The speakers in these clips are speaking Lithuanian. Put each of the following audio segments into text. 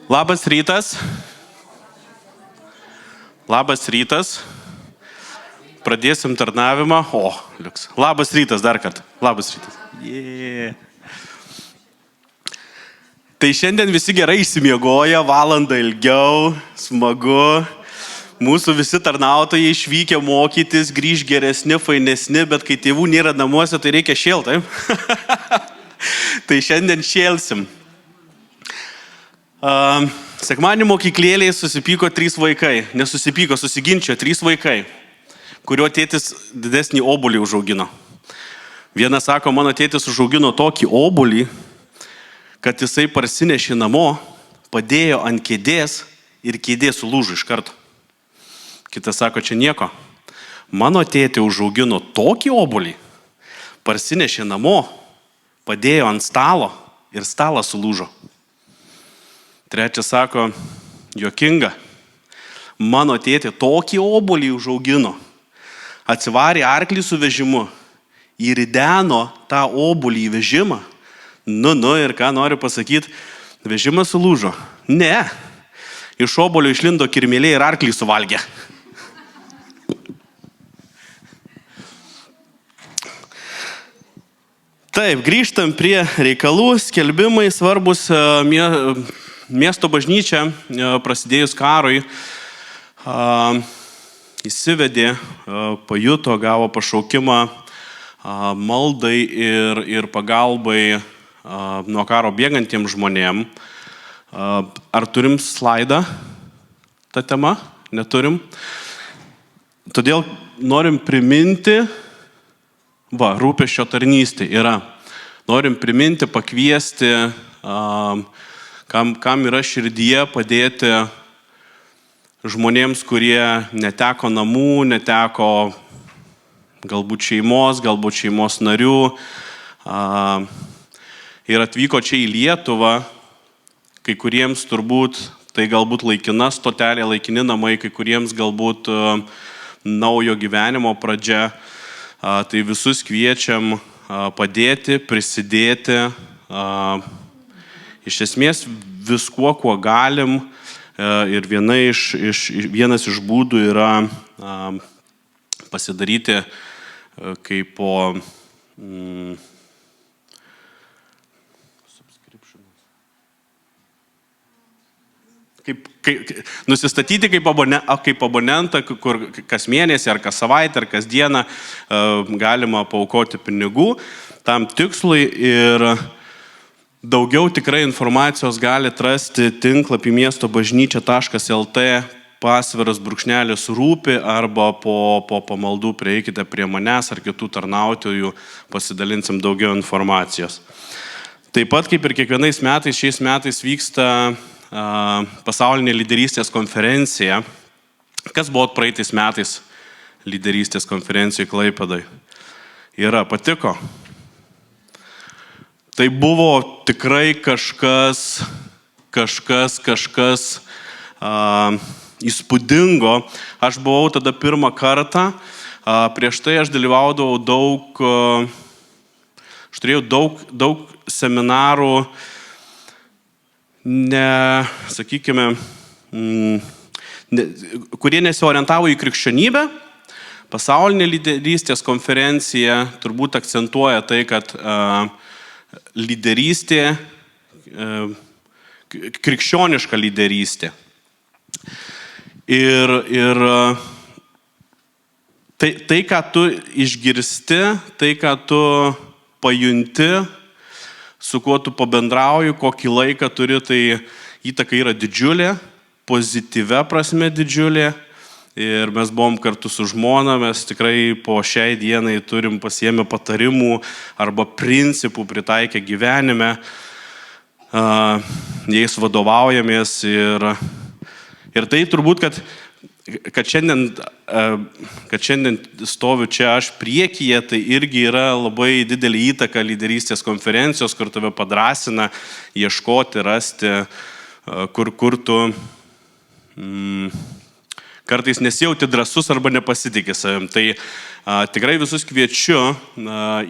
Labas rytas. Labas rytas. Pradėsim tarnavimą. O, liuks. Labas rytas dar kartą. Labas rytas. Yeah. Tai šiandien visi gerai išsimiegoja, valandą ilgiau, smagu. Mūsų visi tarnautojai išvykę mokytis, grįž geresni, fainesni, bet kai tėvų nėra namuose, tai reikia šėlt, taip? Tai šiandien šėlsim. Sekmadienį mokyklėlėje susipyko 3 vaikai. Nesusipyko, susiginčio 3 vaikai, kurio tėtis didesnį obuolį užaugino. Vienas sako, mano tėtis užaugino tokį obuolį, kad jisai parsinešė namo, padėjo ant kėdės ir kėdė sulūžo iš karto. Kitas sako, čia nieko. Mano tėtė užaugino tokį obuolį, parsinešė namo, padėjo ant stalo ir stalas sulūžo. Trečias sako, juokinga, mano tėtė tokį obuolį užaugino, atsivarė arklį su vežimu, įrideno tą obuolį į vežimą. Ir ką noriu pasakyti, vežimas sulūžo. Ne, iš obuolio išlindo kirmėlė ir arklį suvalgė. Taip, grįžtam prie reikalų, skelbimai svarbus. Miesto bažnyčia prasidėjus karui įsivedė, pajuto, gavo pašaukimą maldai ir pagalbai nuo karo bėgantiems žmonėm. Ar turim slaidą tą temą? Neturim. Todėl norim priminti, rūpesčio tarnystė yra. Norim priminti, pakviesti, kam yra širdyje padėti žmonėms, kurie neteko namų, neteko galbūt šeimos narių ir atvyko čia į Lietuvą. Kai kuriems turbūt tai galbūt laikina stotelė, laikini namai, kai kuriems galbūt naujo gyvenimo pradžia. Tai visus kviečiam padėti, prisidėti. Iš esmės viskuo, kuo galim, ir vienas iš būdų yra pasidaryti kaip po nusistatyti kaip abonentą, kur kas mėnesį, ar kas savaitę, ar kas dieną galima paaukoti pinigų tam tikslui. Ir daugiau tikrai informacijos galite rasti tinklapį miestobažnyčia.lt /rūpi arba po pamaldų prieikite prie manęs ar kitų tarnautojų, pasidalinsim daugiau informacijos. Taip pat kaip ir kiekvienais metais, šiais metais vyksta pasaulinė lyderystės konferencija. Kas buvo praeitais metais lyderystės konferencijoje Klaipėdoje? Patiko? Tai buvo tikrai kažkas įspūdingo. Aš buvau tada pirmą kartą, prieš tai aš dalyvaudavau aš turėjau daug seminarų, kurie nesiorientavo į krikščionybę. Pasaulinė lyderystės konferencija turbūt akcentuoja tai, kad lyderystė, krikščioniška lyderystė. Ir tai, ką tu išgirsti, tai, ką tu pajunti, su kuo tu pabendrauji, kokį laiką turi, tai įtaka yra didžiulė, pozityvia prasme didžiulė. Ir mes buvom kartu su žmona, mes tikrai po šiai dienai turim pasiėmę patarimų arba principų pritaikę gyvenime, jais vadovaujamės. Ir tai turbūt, kad šiandien stoviu čia aš priekyje, tai irgi yra labai didelį įtaką lyderystės konferencijos, kur tave padrasina ieškoti, rasti, kur tu kartais nesijauti drąsus arba nepasitikė savim. Tai tikrai visus kviečiu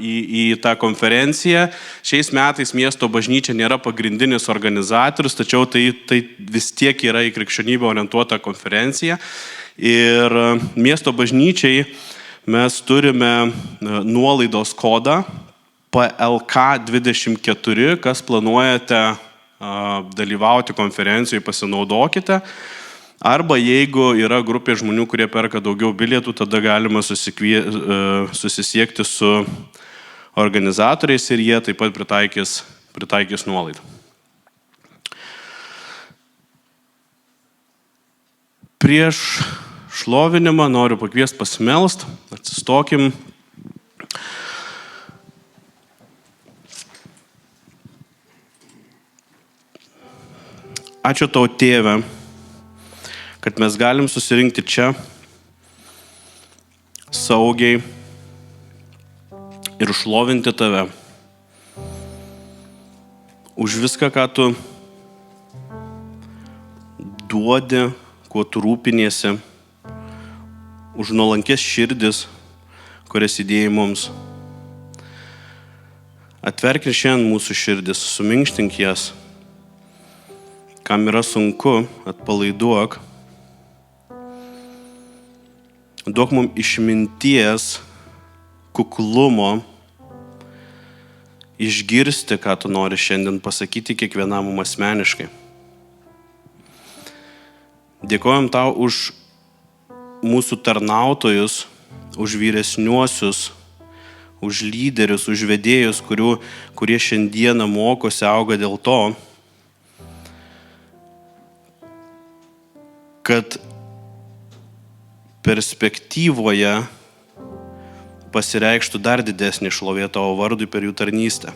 į tą konferenciją. Šiais metais miesto bažnyčia nėra pagrindinis organizatorius, tačiau tai vis tiek yra į krikščionybę orientuota konferencija. Ir miesto bažnyčiai mes turime nuolaidos kodą PLK24, kas planuojate dalyvauti konferencijoje, pasinaudokite. Arba jeigu yra grupė žmonių, kurie perka daugiau bilietų, tada galima susisiekti su organizatoriais ir jie taip pat pritaikys nuolaidą. Prieš šlovinimą noriu pakviesti pasimelst, atsistokim. Ačiū tau, Tėve, kad mes galim susirinkti čia saugiai ir šlovinti tave už viską, ką tu duodi, kuo tu rūpiniesi, už nuolankės širdis, kurias įdėjai mums. Atverk ir šiandien mūsų širdis, suminkštink jas. Kam yra sunku, atpalaiduok. Duok mums išminties, kuklumo, išgirsti, ką tu nori šiandien pasakyti kiekvienam mums asmeniškai. Dėkojam tau už mūsų tarnautojus, už vyresniuosius, už lyderius, už vedėjus, kurie šiandieną mokosi, auga dėl to, kad perspektyvoje pasireikštų dar didesnį šlovė tavo vardui per jų tarnystę.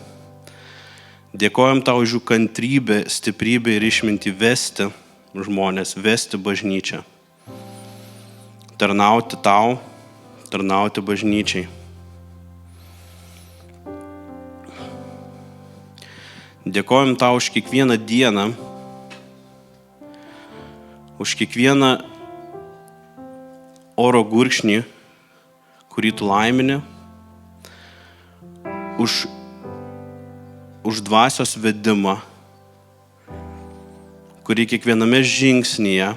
Dėkojam tau už jų kantrybę, stiprybę ir išmintį vesti žmonės, vesti bažnyčią. Tarnauti tau, tarnauti bažnyčiai. Dėkojam tau už kiekvieną dieną, už kiekvieną oro gurkšnį, kurį tu laimini, už dvasios vedimą, kurį kiekviename žingsnyje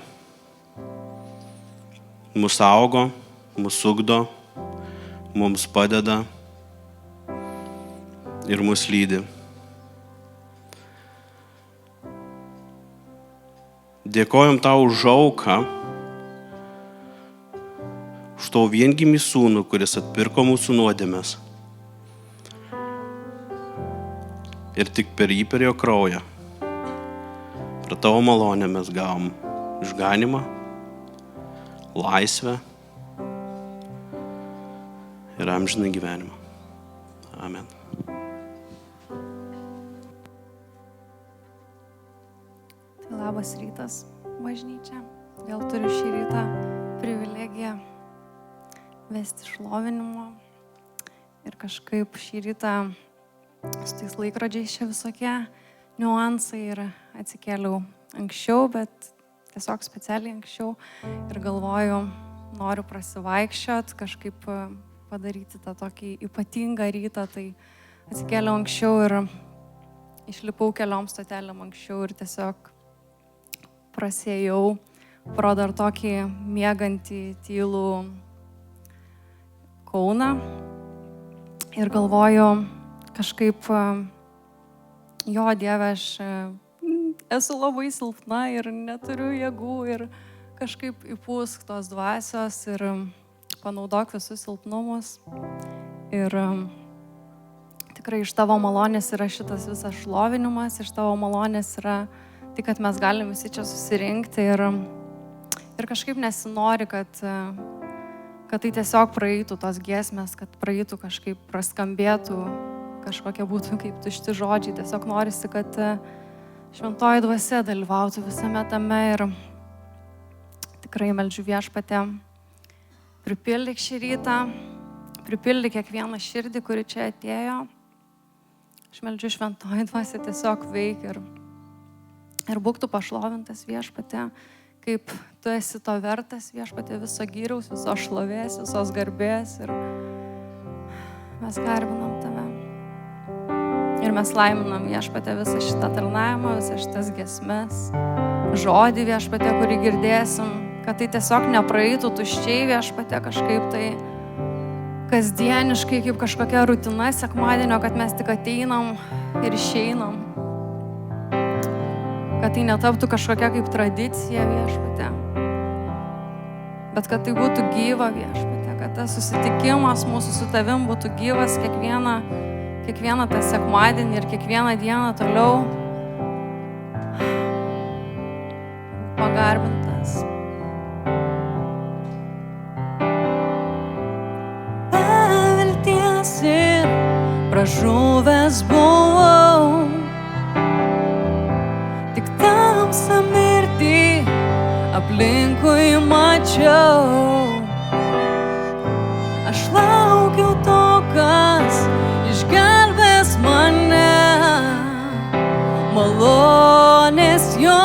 mus augo, mus ugdo, mums padeda ir mus lydi. Dėkojam tau už auką, už tavo viengimį sūnų, kuris atpirko mūsų nuodėmes. Ir tik per jį, per jo kraują, per tavo malonę mes gavom išganymą, laisvę ir amžiną gyvenimą. Amen. Labas rytas, bažnyčia. Vėl turiu šį rytą privilegiją vesti šlovinimo. Ir kažkaip šį rytą su tais laikrodžiais čia visokie niuansai ir atsikėliau anksčiau, bet tiesiog specialiai anksčiau. Ir galvoju, noriu prasivaikščiot, kažkaip padaryti tą tokį ypatingą rytą. Tai atsikėliau anksčiau ir išlipau keliom stotelėm anksčiau ir tiesiog prasėjau pro dar tokį miegantį tylų Kauną ir galvoju, kažkaip, jo Dieve, aš esu labai silpna ir neturiu jėgų ir kažkaip įpūsk tos dvasios ir panaudok visus silpnumus. Ir tikrai iš tavo malonės yra šitas visas šlovinimas, iš tavo malonės yra tai, kad mes galim visi čia susirinkti ir kažkaip nesinori, kad tai tiesiog praeitų tos giesmės, kad praeitų kažkaip praskambėtų, kažkokie būtų kaip tušti žodžiai. Tiesiog norisi, kad šventoji dvasia dalyvautų visame tame ir tikrai meldžiu Viešpatie, pripildyk šį rytą, pripildyk kiekvieną širdį, kuri čia atėjo. Aš meldžiu šventoji dvasia tiesiog veik ir būk tu pašlovintas Viešpatie, kaip tu esi to vertas, viešpatie, viso gyriaus, viso šlovės, visos garbės ir mes garbinam tave. Ir mes laiminam viešpatie visą šitą tarnavimą, visą šitas giesmes, žodį viešpatie, kurį girdėsim, kad tai tiesiog nepraeitų tuščiai viešpatie kažkaip tai kasdieniškai, kaip kažkokia rutina sekmadienio, kad mes tik ateinam ir išeinam. Kad tai netaptų kažkokia kaip tradicija viešpatie. Bet kad tai būtų gyva viešpatie, kad tas susitikimas mūsų su tavim būtų gyvas kiekvieną tą sekmadienį ir kiekvieną dieną toliau pagarbintas. Pavilties ir pražuvęs buvau, tik tamsą mirtį aplinkui mačiau. Aš laukiau to, kas išgelbės mane, malonės jo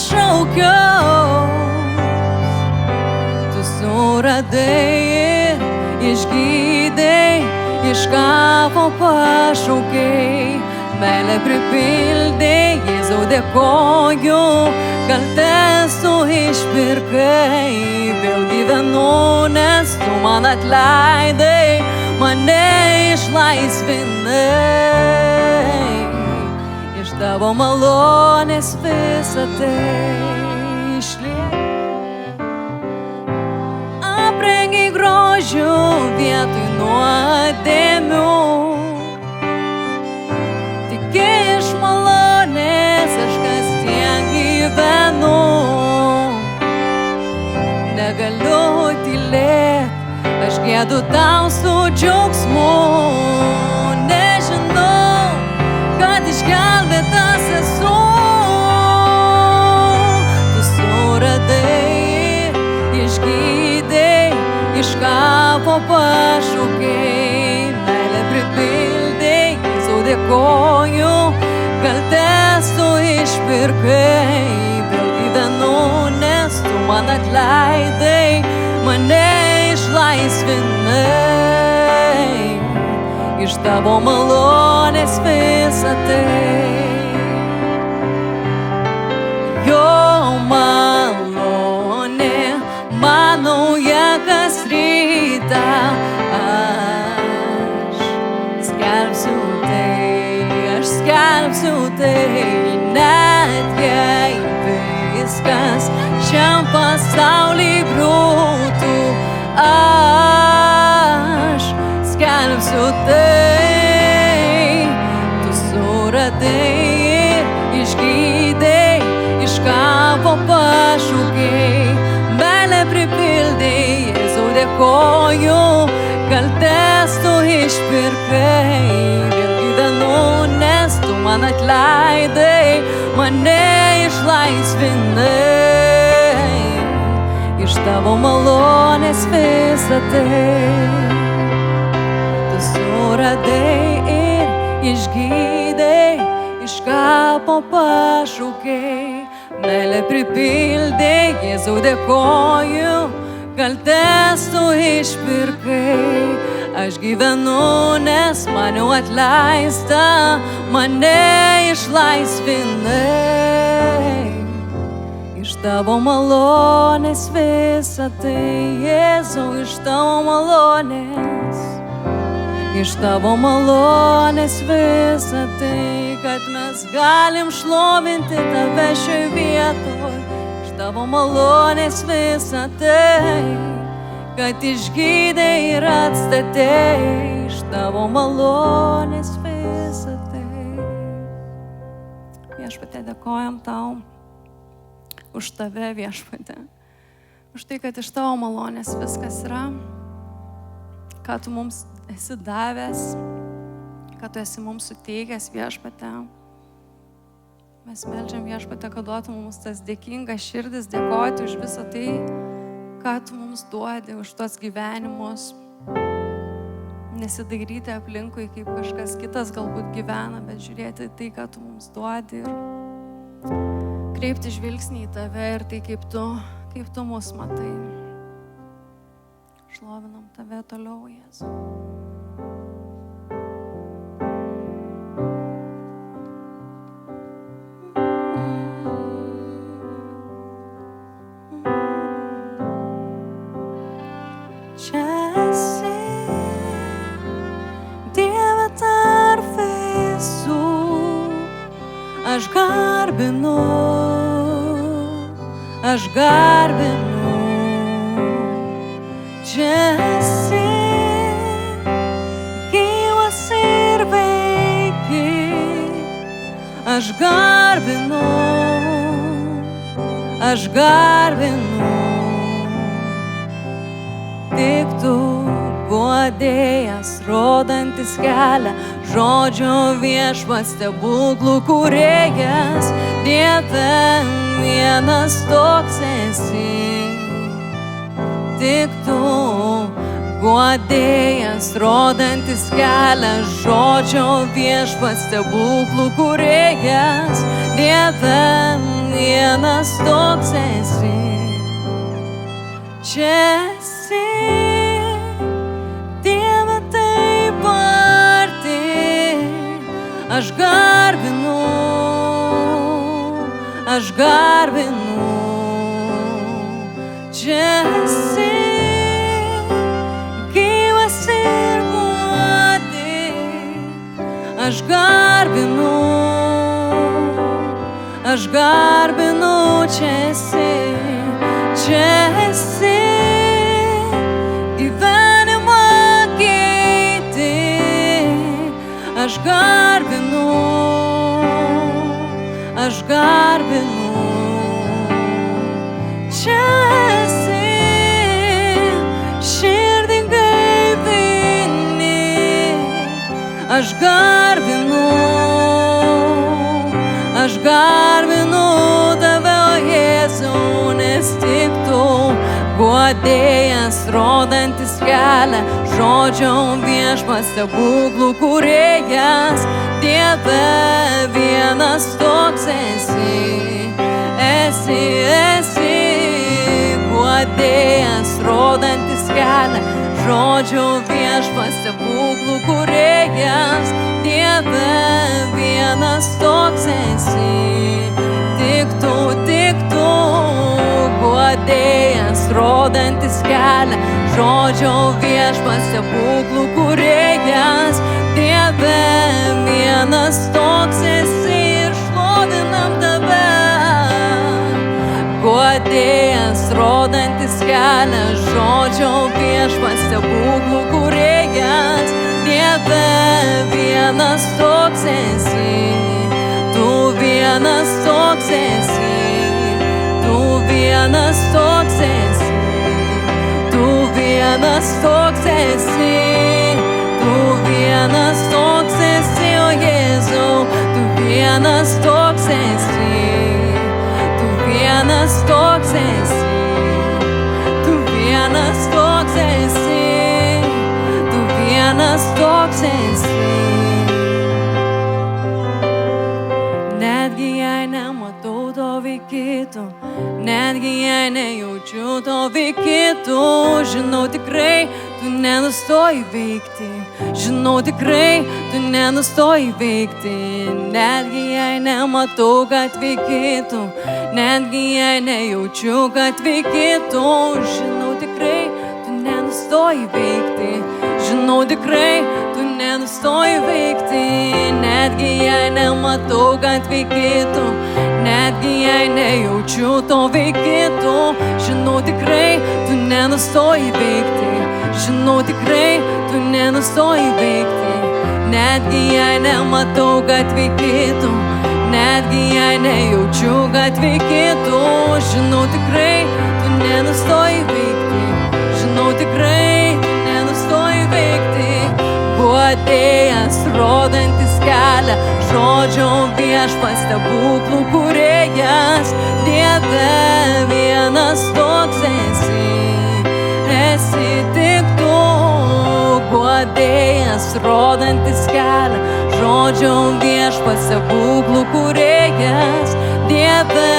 šaukiau. Tu suradai ir išgydai, iš kapo pašaukiai, meilę pripildai, Jėzau dėkoju, kaltes tu išpirkai. Vėl gyvenu, nes tu man atleidai, mane išlaisvinai. Iš tavo malonės visą tai išliek. Aprengiai grožių vietoj nuodėmių, tik iš malonės aš kasdien gyvenu. Negaliu tylėt, aš gėdu tau su džiaugsmu. Nežinau, kad išgelbėtas esu. Tu suradai ir išgydai, iš kapo pašaukiai, meilę pripildai, Jėzau dėkoju, kaltes tu išpirkai. Vėl gyvenu, nes tu man atleidai, mane išlaisvinai. Iš tavo malonės visą tai. Jo malonė man nauja kas rytą. Aš skelbsiu tai, net jei viskas šiam pasauly griūtų. Aš skelbsiu tai. Tu suradai ir išgydai, iš kapo pašaukiai, meilę pripildai, Jėzau dėkoju, kaltes tu išpirkai. Vėl gyvenu, nes tu man atleidai, mane išlaisvinai. Iš tavo malonės visą tai. Tu suradai ir išgydai, iš kapo pašaukiai, meilę pripildai, Jėzau dėkoju, kaltes tu išpirkai. Aš gyvenu, nes man jau atleista, mane išlaisvinai. Iš tavo malonės visą tai, Jėzau, iš tavo malonės. Iš tavo malonės visą tai, kad mes galim šlovinti tave šioj vietoj. Iš tavo malonės visą tai, kad išgydai ir atstatei. Iš tavo malonės visą tai. Viešpatie, dėkojam tau už tave, viešpatie. Už tai, kad iš tavo malonės viskas yra, kad tu mums esi davęs, kad tu esi mums suteikęs, viešpatie. Mes meldžiam, viešpatie, kad duotų mums tas dėkingas širdis, dėkoti už visą tai, ką tu mums duodi, už tuos gyvenimus. Nesidairyti aplinkui, kaip kažkas kitas galbūt gyvena, bet žiūrėti tai, ką tu mums duodi. Ir kreipti žvilgsnį į tave ir tai, kaip tu mus matai. Šlovinam tave toliau, Jėzau. Čia esi, Dieve tarp visų, aš garbinu. Čia esi, gyvas ir veiki, aš garbinu. Tik tu guodėjas, rodantis kelią, žodžio viešpats, stebuklų kūrėjas, Dieve vienas toks esi. Tik tu guodėjas, rodantis kelią, žodžio viešpats, stebuklų kūrėjas, Dieve vienas toks esi. Čia esi, Dieve taip arti, aš garbinu. Čia esi, gyvas ir guodi, aš garbinu. Čia esi, gyvenimą keiti, aš garbinu. Čia esi, širdingai vini, aš garbinu tave, o Jėzau, nes tik tu guodėjas, rodantis kelią, žodžio viešpats, stebuklų kūrėjas, Dieve vienas toks esi. Esi, guodėjas, rodantis kelią, žodžio viešpats, stebuklų kūrėjas, Dieve vienas toks esi. Tik tu, guodėjas, rodantis kelią, žodžio viešpats, stebuklų kūrėjas, Dieve vienas toks esi ir šlovinam tave. Guodėjas, rodantis kelią, žodžio viešpats, stebuklų kūrėjas, Dieve vienas toks esi. Tu vienas toks esi. Tu vienas toks esi. Tu vienas toks esi. Tu vienas toks esi, o Jėzau, tu vienas toks esi. Tu vienas toks esi. Tu vienas toks esi. Tu vienas toks esi. Netgi jei nematau to veikytų, netgi jei nejaučiu to veikytų, žinau tikrai, tu nenustoji veikti. Žinau tikrai, tu nenustoji veikti. Netgi jei nematau, kad veikytų, netgi jei nejaučiu, kad veikytų, žinau tikrai, tu nenustoji veikti. Žinau tikrai, tu nenustoji veikti. Netgi jei nematau, kad veikytų, netgi jei nejaučiu to veikytų, žinau tikrai, tu nenustoji veikti. Žinau tikrai, tu nenustoji veikti. Netgi jei nematau, kad veikytų, netgi jei nejaučiu, kad veikytų, žinau tikrai, tu nenustoji veikti. Žinau tikrai, tu nenustoji veikti. Guodėjas, rodantis kelią, žodžio viešpats, stebuklų kūrėjas, Dieve vienas toks esi. Esi tik tu, guodėjas, rodantis kelią, žodžio viešpats, stebuklų kūrėjas, Dieve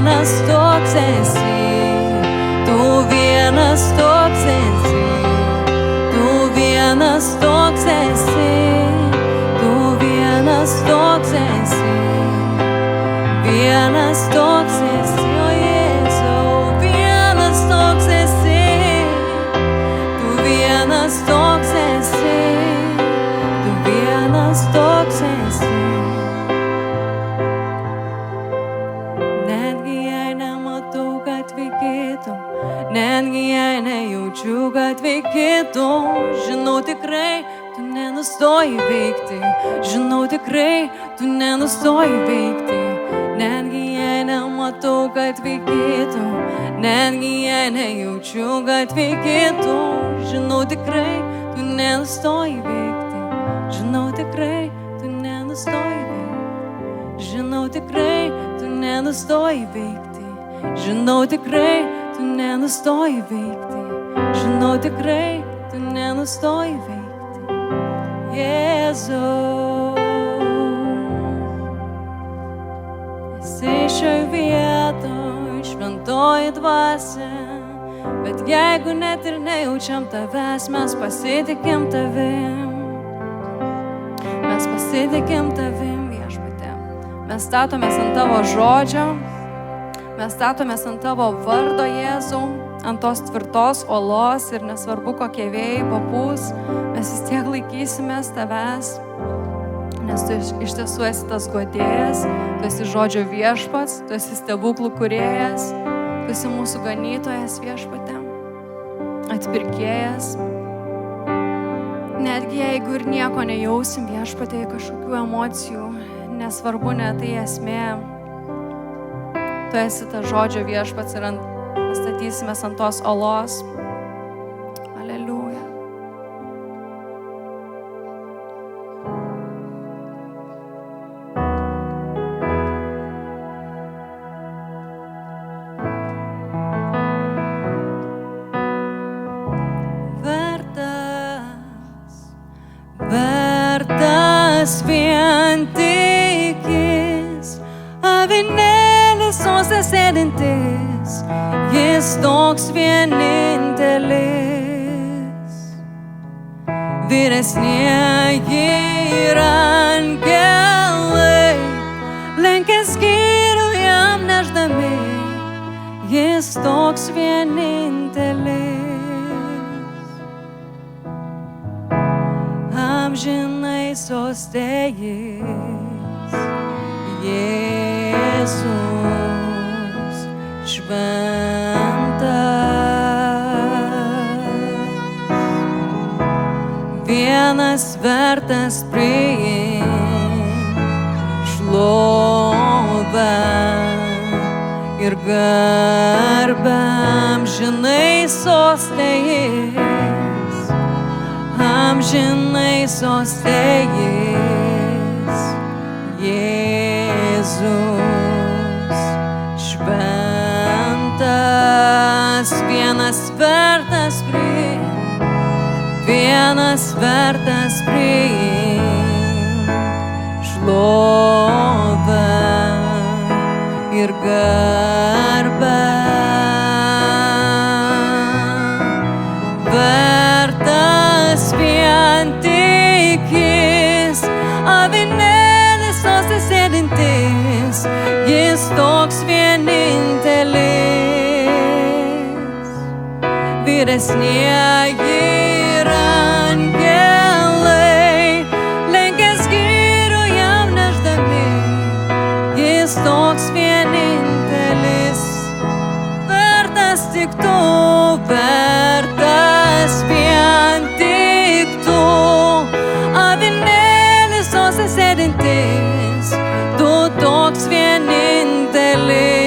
vienas toks esi, tu vienas toks esi, tu vienas toks esi, tu vienas toks esi, vienas toks esi, o Jėzau, vienas toks esi, tu vienas toks esi, tu vienas toks esi. Netgi jei nematau, kad veikytum, netgi jei nejaučiu, kad veikytum, žinau tikrai, tu nenustoji veikti, žinau tikrai, tu nenustoji veikti. Netgi jei nematau, kad veikytum, netgi jei nejaučiu, kad veikytum, žinau tikrai, tu nenustoji veikti, žinau tikrai, tu nenustoji veikti, žinau tikrai, tu nenustoji veikti, žinau tikrai, tu nenustoji veikti, žinau tikrai, tu nenustoji veikti, Jėzau. Esi šioj vietoj, šventoji dvasia, bet jeigu net ir nejaučiam tavęs, mes pasitikim tavim. Mes pasitikim tavim, Viešpatie. Mes statomės ant tavo žodžio, mes statomės ant tavo vardo, Jėzau, ant tos tvirtos uolos ir nesvarbu, kokie vėjai papūs, mes vis tiek laikysimės tavęs. Nes tu iš tiesų esi tas guodėjas, tu esi žodžio viešpats, tu esi stebuklų kūrėjas, tu esi mūsų ganytojas, Viešpate, atpirkėjas. Netgi jeigu ir nieko nejausim, Viešpate, kažkokių emocijų, nesvarbu, ne tai esmė, tu esi tas žodžio viešpats ir statysimės ant tos olos. Aleliuja. Vertas vien tik jis, avinėlis sostė sėdintis, jis toks vienintelis. Vyresnieji ir angelai lenkia skyrių jam nešdami, jis toks vienintelis. Amžinai soste jis, Jėzus šventas, vienas vertas priimt šlovę ir garbę. Amžinai soste jis, amžinai soste jis, Jėzus šventas, vienas vertas priimt, vienas vertas priimt šlovę ir garbę. Vertas vien tik jis, avinėlis soste sėdintis, jis toks vienintelis. Vyresnieji ir angelai lenkia skyrių jam nešdami, jis toks vienintelis. Vertas tik tu, vertas vien tik tu, avinėlis soste sėdintis, tu toks vienintelis.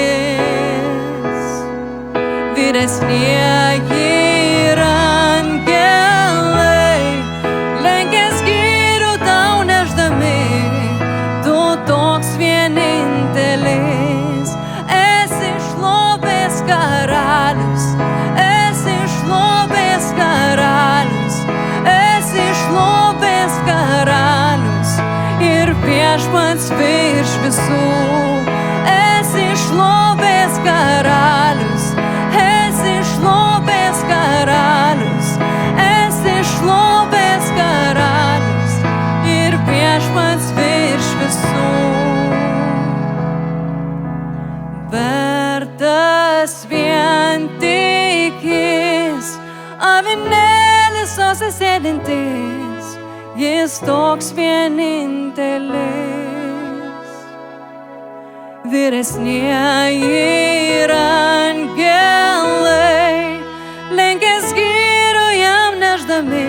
Vyresnieji ir angelai lenkia skyrių tau nešdami, tu toks vienintelis. Esi šlovės karalius, esi šlovės karalius, esi šlovės karalius ir viešpats virš visų. Esi šlovės karalius, esi šlovės karalius, esi šlovės karalius ir viešpats virš visų. Vertas vien tik jis, avinėlis sose sėdintis, jis toks vienintelis. Vyresnieji ir angelai lenkės gyrių jam nešdami,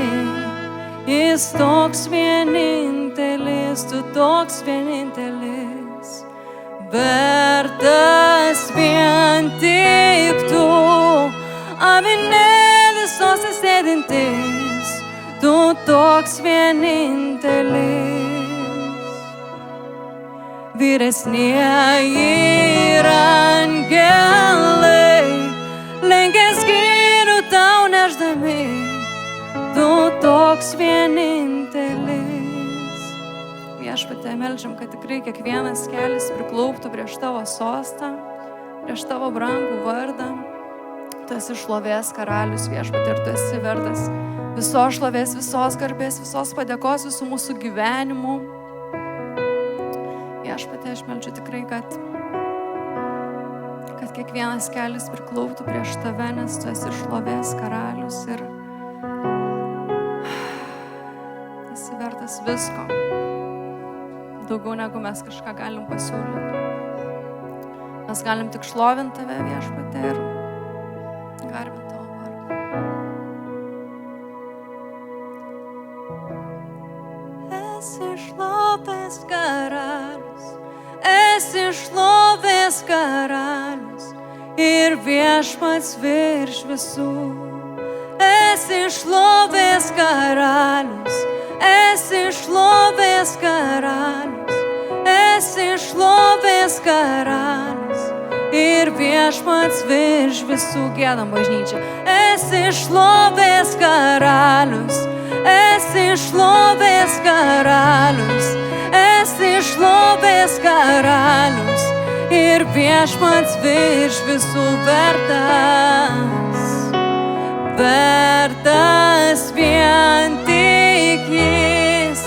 jis toks vienintelis, tu toks vienintelis. Vertas vien tik tu, avinėlis sose sėdintis, tu toks vienintelis. Vyresnieji ir angelai lenkės gyrių tau nešdami, tu toks vienintelis. Viešpatie, meldžiam, kad tikrai kiekvienas kelis priklauptų prieš tavo sostą, prieš tavo brangų vardą. Tu esi šlovės karalius, Viešpatie, ir tu esi vertas visos šlovės, visos garbės, visos padėkos, visų mūsų gyvenimų. Viešpatie, aš meldžiu tikrai, kad kiekvienas kelis priklauptų prieš tave, nes tu esi šlovės karalius ir esi vertas visko. Daugiau negu mes kažką galim pasiūlyti. Mes galim tik šlovinti tave, Viešpatie, ir garbinti tavo vardą. Esi šlovės karalius, esi šlovės karalius ir viešpats virš visų. Esi šlovės karalius, esi šlovės karalius, esi šlovės karalius ir viešpats virš visų. Giedam bažnyčia. Esi šlovės karalius, esi šlovės karalius, esi šlovės karalius ir viešpats virš visų. Vertas vien tik jis,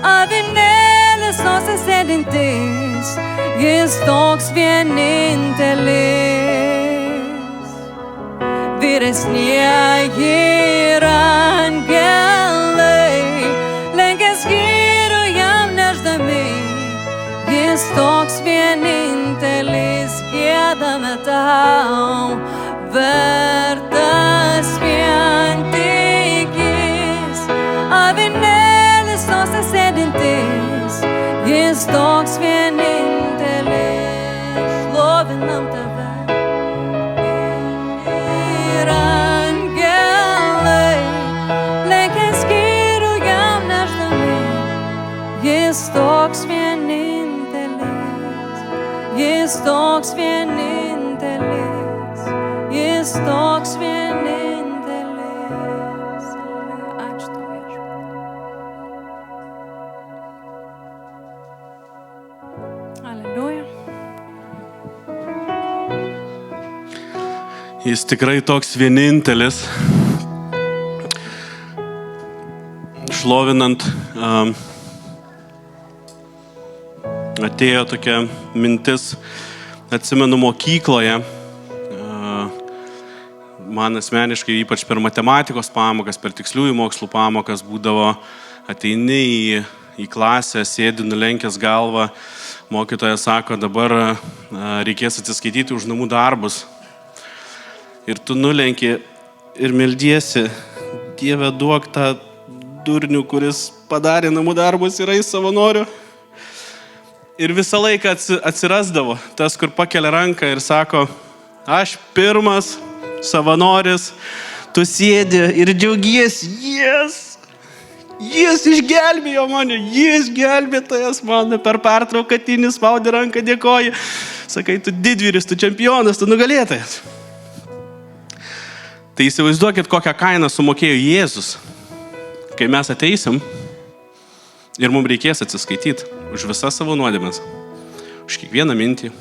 avinėlis sose sėdintis, jis toks vienintelis. Vyresnieji ir angelai lenkės gyrių jam nešdami, jis toks vienintelis. Giedame tau. Vertas vien tik jis, avinėlis sose sėdintis, jis toks vienintelis. Šlovinam tave. Ir angelai lenkės gyrių jam nešdami, jis toks vienintelis, jis toks vienintelis, jis toks vienintelis. Ačiū tau, Viešpatie. Aleliuja. Jis tikrai toks vienintelis. Šlovinant, atėjo tokia mintis, atsimenu mokykloje, man asmeniškai, ypač per matematikos pamokas, per tiksliųjų mokslų pamokas būdavo, ateini į klasę, sėdi nulenkęs galvą, mokytojas sako, dabar reikės atsiskaityti už namų darbus. Ir tu nulenki ir meldiesi, Dieve, duok tą durnių, kuris padarė namų darbus ir eis savanoriu. Ir visą laiką atsirasdavo tas, kur pakelia ranką ir sako, aš pirmas savanoris, tu sėdi ir džiaugiesi, jis išgelbėjo mane, jis gelbėtojas mane, per pertrauką tinis spaudė ranką, dėkoji. Sakai, tu didvyris, tu čempionas, tu nugalėtojas. Tai įsivaizduokit, kokią kainą sumokėjo Jėzus, kai mes ateisim ir mums reikės atsiskaityti už visas savo nuodėmes, už kiekvieną mintį,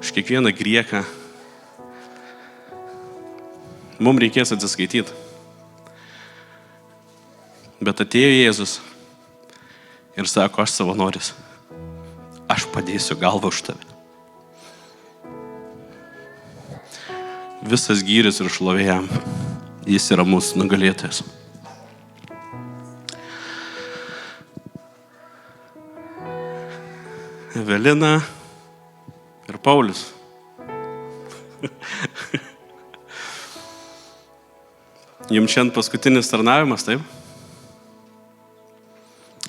už kiekvieną grieką. Mums reikės atsiskaityti. Bet atėjo Jėzus ir sako, aš savanoris. Aš padėsiu galvą už tave. Visas gyris ir šlovė jam. Jis yra mūsų nugalėtojas. Evelina ir Paulius. Jums šiandien paskutinis tarnavimas, taip?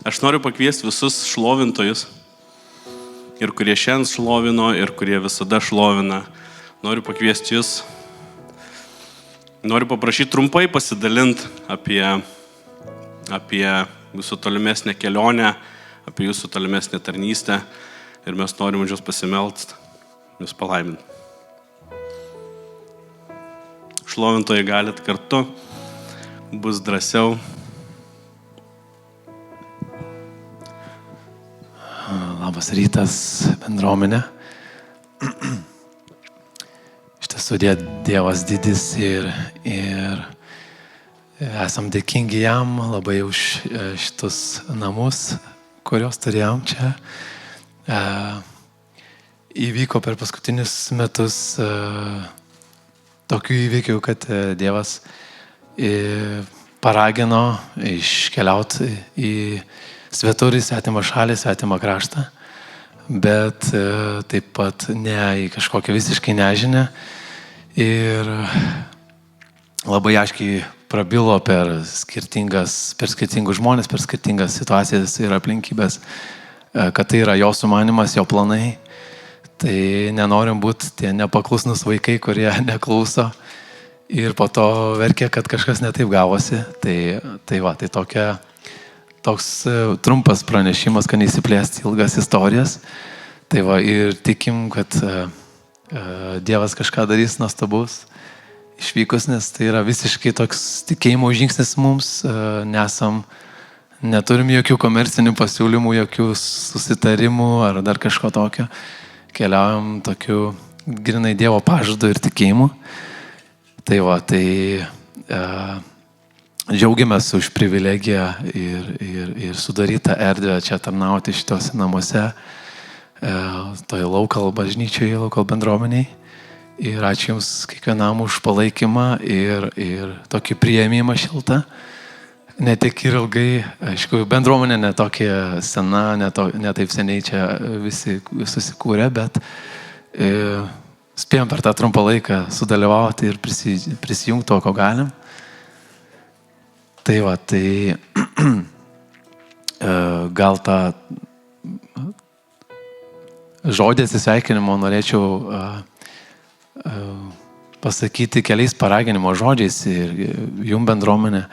Aš noriu pakviesti visus šlovintojus. Ir kurie šiandien šlovino, ir kurie visada šlovina. Noriu pakviesti jūs. Noriu paprašyti trumpai pasidalinti apie jūsų tolimesnę kelionę, apie jūsų tolimesnę tarnystę. Ir mes norim už jūs pasimelst, jūs palaiminti. Šlovintojai galit kartu, bus drąsiau. Labas rytas, bendruomenė. Iš tiesų Dievas didis ir esam dėkingi jam labai už šitus namus, kuriuos turėjom čia. Įvyko per paskutinius metus tokių įvykių, kad Dievas paragino iškeliauti į svetur, į svetimą šalį, svetimą kraštą, bet taip pat ne į kažkokią visiškai nežinę. Ir labai aiškiai prabilo per skirtingus žmonės, per skirtingas situacijas ir aplinkybės, kad tai yra jo sumanimas, jo planai. Tai nenorim būti tie nepaklusnus vaikai, kurie neklauso ir po to verkia, kad kažkas netaip gavosi. Tai toks trumpas pranešimas, kad neįsiplėsti ilgas istorijas. Tai va, ir tikim, kad Dievas kažką darys nuostabaus išvykus, nes tai yra visiškai toks tikėjimo žingsnis mums. Neturim jokių komercinių pasiūlymų, jokių susitarimų ar dar kažko tokio. Keliaujam tokiu grinai Dievo pažadu ir tikėjimu. Džiaugiamės už privilegiją ir sudarytą erdvę čia tarnauti šitose namuose, toje local bažnyčioje, local bendruomeniai. Ir ačiū Jums kiekvienam už palaikymą ir tokį priėmimą šiltą. Ne tik ir ilgai, aišku, bendruomenė ne tokia sena, ne taip seniai čia visi susikūrė, bet spėjom per tą trumpą laiką sudalyvauti ir prisijungti to, ko galim. Gal tą žodį atsisveikinimo norėčiau pasakyti keliais paraginimo žodžiais ir jum bendruomenė.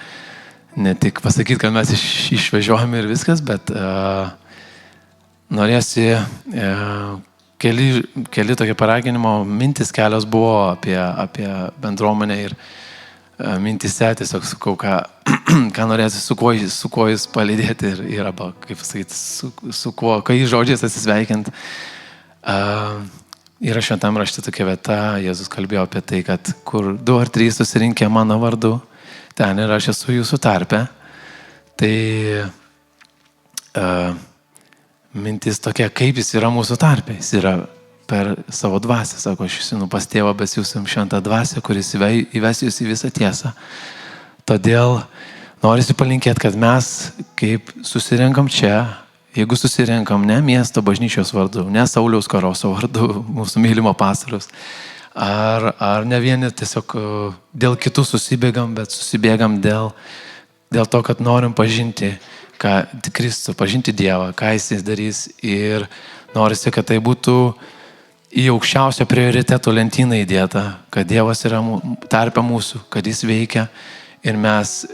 Ne tik pasakyti, kad mes išvežiojame ir viskas, bet norėsi keli tokie paraginimo mintis kelios buvo apie bendruomenę ir mintise tiesiog sukau, ką norėsi su kuo jis palydėti ir arba, kaip sakyti, su kuo, kai žodžiais atsisveikinti. Yra šventam rašte tokia vieta, Jėzus kalbėjo apie tai, kad kur 2 ar 3 susirinkę mano vardu, ten ir aš esu jūsų tarpe. Tai mintis tokia, kaip jis yra mūsų tarpe. Jis yra per savo dvasią. Sako, aš einu pas tėvą, bet jūs jums šventą dvasią, kuris įves jūs į visą tiesą. Todėl norisi palinkėti, kad mes, kaip susirenkam čia, jeigu susirenkam ne miesto bažnyčios vardu, ne Sauliaus Karoso vardu, mūsų mylimo pastoriaus, ar ne vieni tiesiog dėl kitų susibėgam, bet susibėgam dėl to, kad norim pažinti Kristų, pažinti Dievą, ką Jis darys, ir norisi, kad tai būtų į aukščiausią prioritetų lentyną įdėta, kad Dievas yra tarpe mūsų, kad Jis veikia ir mes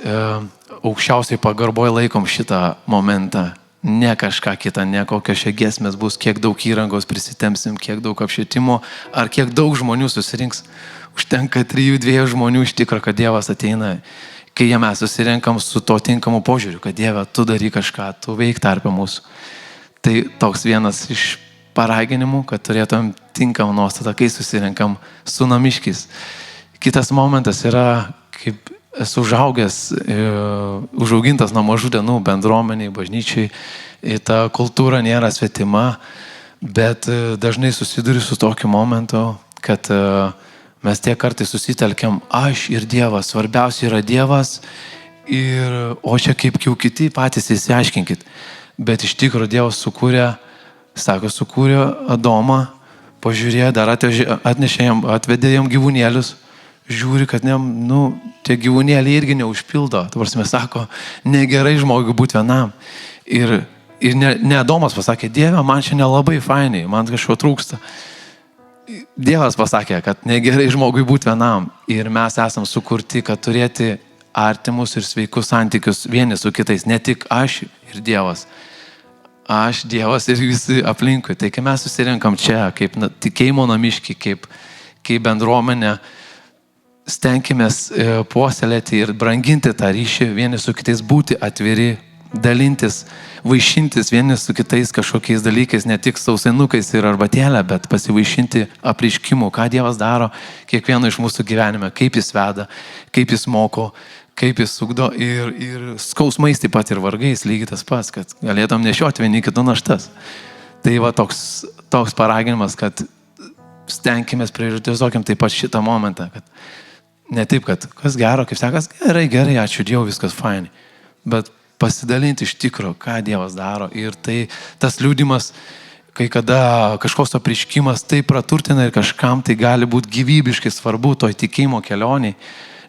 aukščiausiai pagarboj laikom šitą momentą. Ne kažką kitą, ne kokios čia giesmės bus, kiek daug įrangos prisitempsim, kiek daug apšvietimo, ar kiek daug žmonių susirinks. Užtenka 3-2 žmonių iš tikro, kad Dievas ateina, kai mes susirenkam su to tinkamu požiūriu, kad Dieve, tu daryk kažką, tu veik tarpe mūsų. Tai toks vienas iš paraginimų, kad turėtum tinkamą nuostatą, kai susirenkam su namiškiais. Kitas momentas yra, kaip esu užaugintas nuo mažų dienų bendruomeniai, bažnyčiai, ta kultūra nėra svetima, bet dažnai susiduriu su tokiu momentu, kad mes tiek kartais susitelkiam, aš ir Dievas, svarbiausia yra Dievas, o čia kaip jau kiti patys įsiaiškinkit. Bet iš tikrųjų Dievas sukūrė Adomą, pažiūrėjo, dar atvedė jam gyvūnėlius, žiūri, kad tie gyvūnėliai irgi neužpildo. Ta prasme, sako, negerai žmogui būti vienam. Ir ne Adomas pasakė, Dieve, man čia nelabai fainai, man kažko trūksta. Dievas pasakė, kad negerai žmogui būti vienam. Ir mes esam sukurti, kad turėti artimus ir sveikus santykius vieni su kitais. Ne tik aš ir Dievas. Aš, Dievas ir visi aplinkui. Tai kai mes susirinkam čia, kaip tikėjimo namiški, kaip bendruomenė, stenkimės puoselėti ir branginti tą ryšį, vieni su kitais būti atviri, dalintis, vaišintis vieni su kitais kažkokiais dalykais, ne tik sausainukais ir arbatėlę, bet pasivaišinti apreiškimų, ką Dievas daro kiekvieno iš mūsų gyvenime, kaip Jis veda, kaip Jis moko, kaip Jis ugdo ir skausmais taip pat ir vargais lygiai tas pats, kad galėtum nešioti vieni kitų naštas. Tai va toks paraginimas, kad stenkimės prioritizuokim taip pat šitą momentą, kad ne taip, kad kas gero, kaip sekas, gerai, ačiū Dievui, viskas fainai, bet pasidalinti iš tikro, ką Dievas daro. Ir tai tas liudimas, kai kada kažkoks apreiškimas tai praturtina ir kažkam tai gali būti gyvybiškai svarbu toj tikėjimo kelioniai.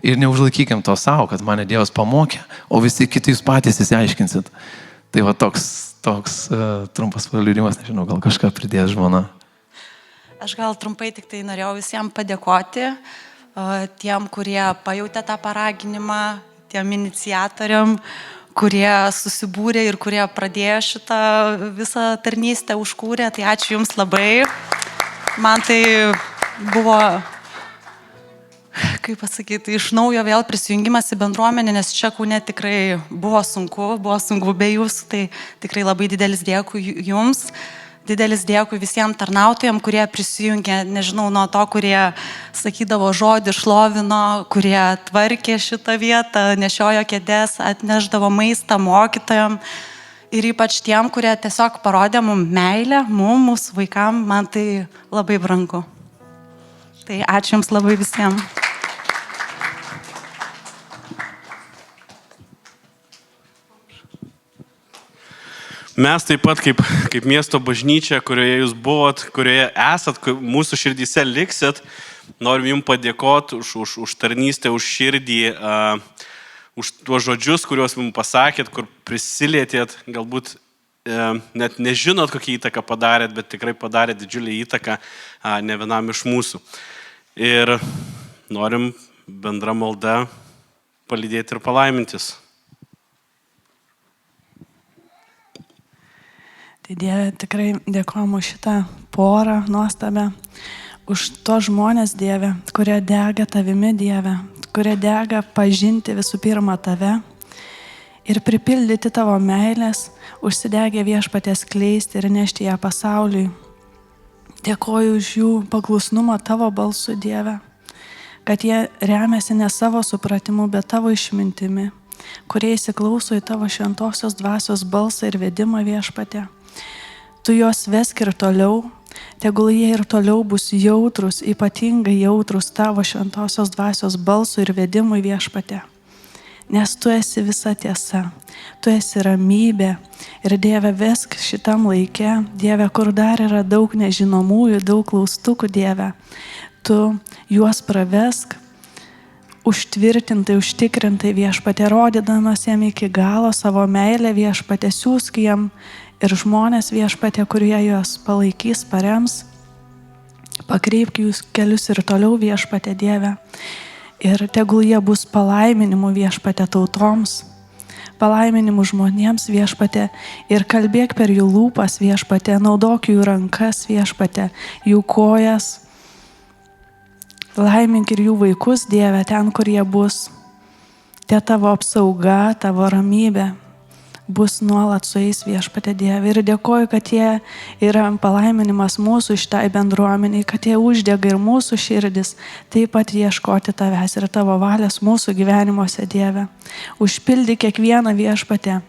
Ir neužlaikykim to savo, kad mane Dievas pamokė, o visi kiti jūs patys įsiaiškinsit. Tai va toks trumpas liudimas, nežinau, gal kažką pridės žmona. Aš gal trumpai tik tai norėjau visiems padėkoti tiem, kurie pajautė tą paraginimą, tiem iniciatoriam, kurie susibūrė ir kurie pradėjo šitą visą tarnystę, užkūrė. Tai ačiū Jums labai. Man tai buvo, kaip pasakyti, iš naujo vėl prisijungimas į bendruomenę, nes čia Kaune tikrai buvo sunku be Jūsų. Tai tikrai labai didelis dėkui Jums. Didelis dėkui visiems tarnautojams, kurie prisijungė, nežinau, nuo to, kurie sakydavo žodį, šlovino, kurie tvarkė šitą vietą, nešiojo kėdės, atneždavo maistą mokytojams ir ypač tiem, kurie tiesiog parodė mums meilę, mūsų vaikam, man tai labai brangu. Tai ačiū Jums labai visiems. Mes taip pat kaip miesto bažnyčia, kurioje jūs buvot, kurioje esat, mūsų širdyse liksit, norim jums padėkoti už tarnystę, už širdį, už tuos žodžius, kuriuos mums pasakėt, kur prisilietėt, galbūt net nežinot, kokią įtaką padarėt, bet tikrai padarėt didžiulį įtaką ne vienam iš mūsų. Ir norim bendra malda palydėti ir palaimintis. Tai Dieve, tikrai dėkojame už šitą porą nuostabę, už to žmonės, Dieve, kurie dega Tavimi, Dieve, kurie dega pažinti visų pirma Tave ir pripildyti Tavo meilės, užsidegę Viešpaties skleisti ir nešti ją pasauliui. Dėkoju už jų paklusnumą Tavo balsu, Dieve, kad jie remiasi ne savo supratimu, bet Tavo išmintimi, kurie įsiklauso į Tavo šventosios dvasios balsą ir vedimą, Viešpatie. Tu juos vesk ir toliau, tegul jie ir toliau bus jautrus, ypatingai jautrus Tavo šventosios dvasios balsui ir vedimui, Viešpatie. Nes Tu esi visa tiesa, Tu esi ramybė ir Dieve vesk šitam laike, Dieve, kur dar yra daug nežinomųjų, daug klaustukų, Dieve, Tu juos pravesk, užtvirtintai, užtikrintai, Viešpatie, rodydamas jam iki galo savo meilę, Viešpatie, siųsk jam ir žmonės, Viešpatie, kurie juos palaikys, parems, pakreipk jūs kelius ir toliau, Viešpatie, Dieve. Ir tegul jie bus palaiminimų, Viešpatie, tautoms, palaiminimų žmonėms, Viešpatie, ir kalbėk per jų lūpas, Viešpatie, naudok jų rankas, Viešpatie, jų kojas, laimink ir jų vaikus, Dieve, ten, kur jie bus. Te Tavo apsauga, Tavo ramybė bus nuolat su jais, Viešpatie Dieve. Ir dėkoju, kad jie yra palaiminimas mūsų šitai bendruomeniai, kad jie uždega ir mūsų širdis, taip pat ieškoti tavęs ir tavo valios mūsų gyvenimuose, Dieve. Užpildyk kiekvieną, Viešpatie,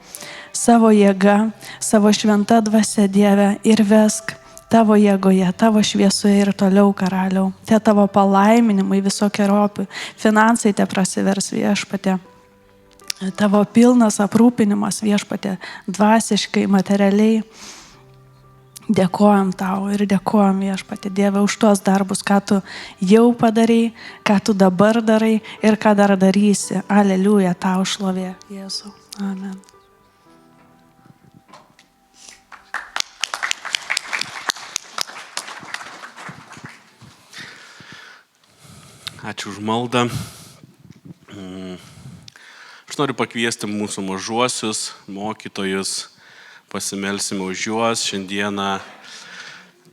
savo jėga, savo šventa dvasia, Dieve, ir vesk tavo jėgoje, tavo šviesoje ir toliau, Karaliau. Te tavo palaiminimai visokiojopi, finansai te prasivers, Viešpatie. Tavo pilnas aprūpinimas, Viešpatie, dvasiškai, materialiai. Dėkojam tau ir dėkojam, Viešpatie Dieve, už tuos darbus, ką tu jau padarai, ką tu dabar darai ir ką dar darysi. Aleliuja, tau šlovė, Jėzau. Amen. Ačiū už maldą. Aš noriu pakviesti mūsų mažuosius mokytojus, pasimelsime už juos. Šiandieną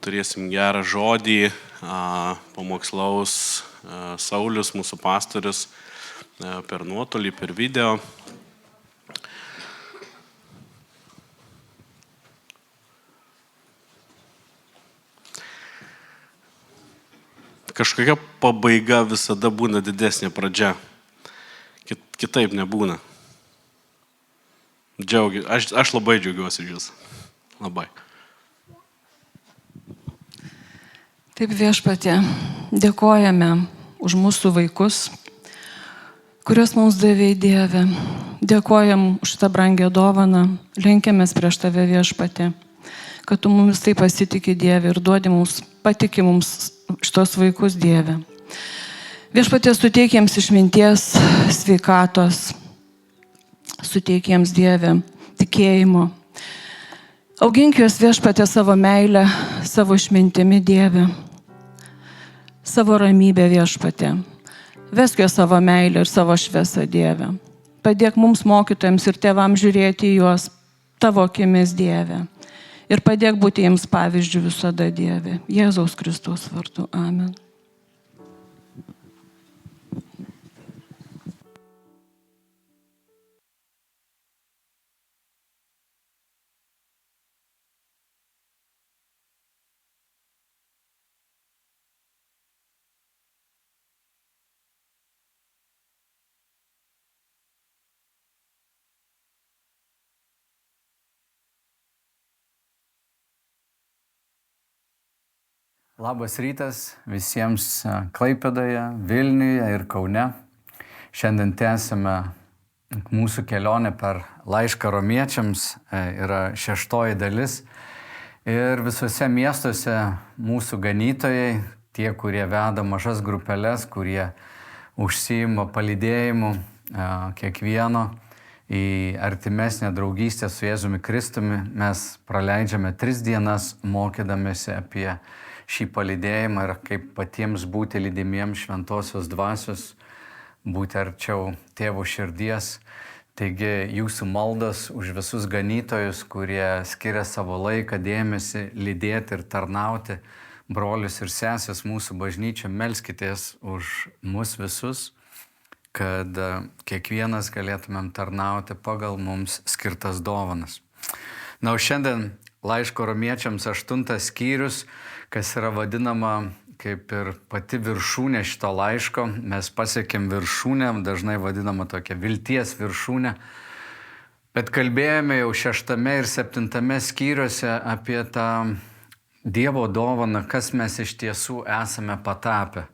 turėsim gerą žodį, pamokslaus Saulius, mūsų pastorius, per nuotolį, per video. Kažkokia pabaiga visada būna didesnė pradžia. Kitaip nebūna. Aš labai džiaugiuosi jūs. Labai. Taip, Viešpatie, dėkojame už mūsų vaikus, kuriuos mums davė Dieve. Dėkojam už tą brangią dovaną. Lenkiamės prieš tave, Viešpatie, kad tu mumis taip pasitikė, Dieve, ir duodi mums, patiki mums šitos vaikus, Dieve. Viešpatie, suteik jiems išminties, sveikatos, suteik jiems, Dieve, tikėjimo. Augink juos, Viešpatie, savo meilę, savo išmintimi, Dieve, savo ramybę, Viešpatie. Vesk juos savo meilę ir savo šviesą, Dieve. Padėk mums, mokytojams ir tėvams, žiūrėti į juos tavo akimis, Dieve. Ir padėk būti jiems pavyzdžių visada, Dieve. Jėzaus Kristaus vardu. Amen. Labas rytas visiems Klaipėdoje, Vilniuje ir Kaune. Šiandien tęsime mūsų kelionę per laišką romiečiams, yra 6 dalis. Ir visuose miestuose mūsų ganytojai, tie, kurie veda mažas grupeles, kurie užsiima palydėjimu kiekvieno į artimesnę draugystę su Jėzumi Kristumi, mes praleidžiame 3 dienas mokydamėsi apie šį palydėjimą ir kaip patiems būti lydimiems šventosios dvasios, būti arčiau tėvo širdies. Taigi jūsų maldos už visus ganytojus, kurie skiria savo laiką, dėmesį, lydėti ir tarnauti brolius ir sesės mūsų bažnyčia, melskitės už mus visus, kad kiekvienas galėtumėm tarnauti pagal mums skirtas dovanas. Na, o šiandien laiško romiečiams 8 skyrius, kas yra vadinama kaip ir pati viršūnė šito laiško. Mes pasiekėm viršūnę, dažnai vadinama tokia vilties viršūnė. Bet kalbėjome jau 6 ir 7 skyriuose apie tą Dievo dovaną, kas mes iš tiesų esame patapę.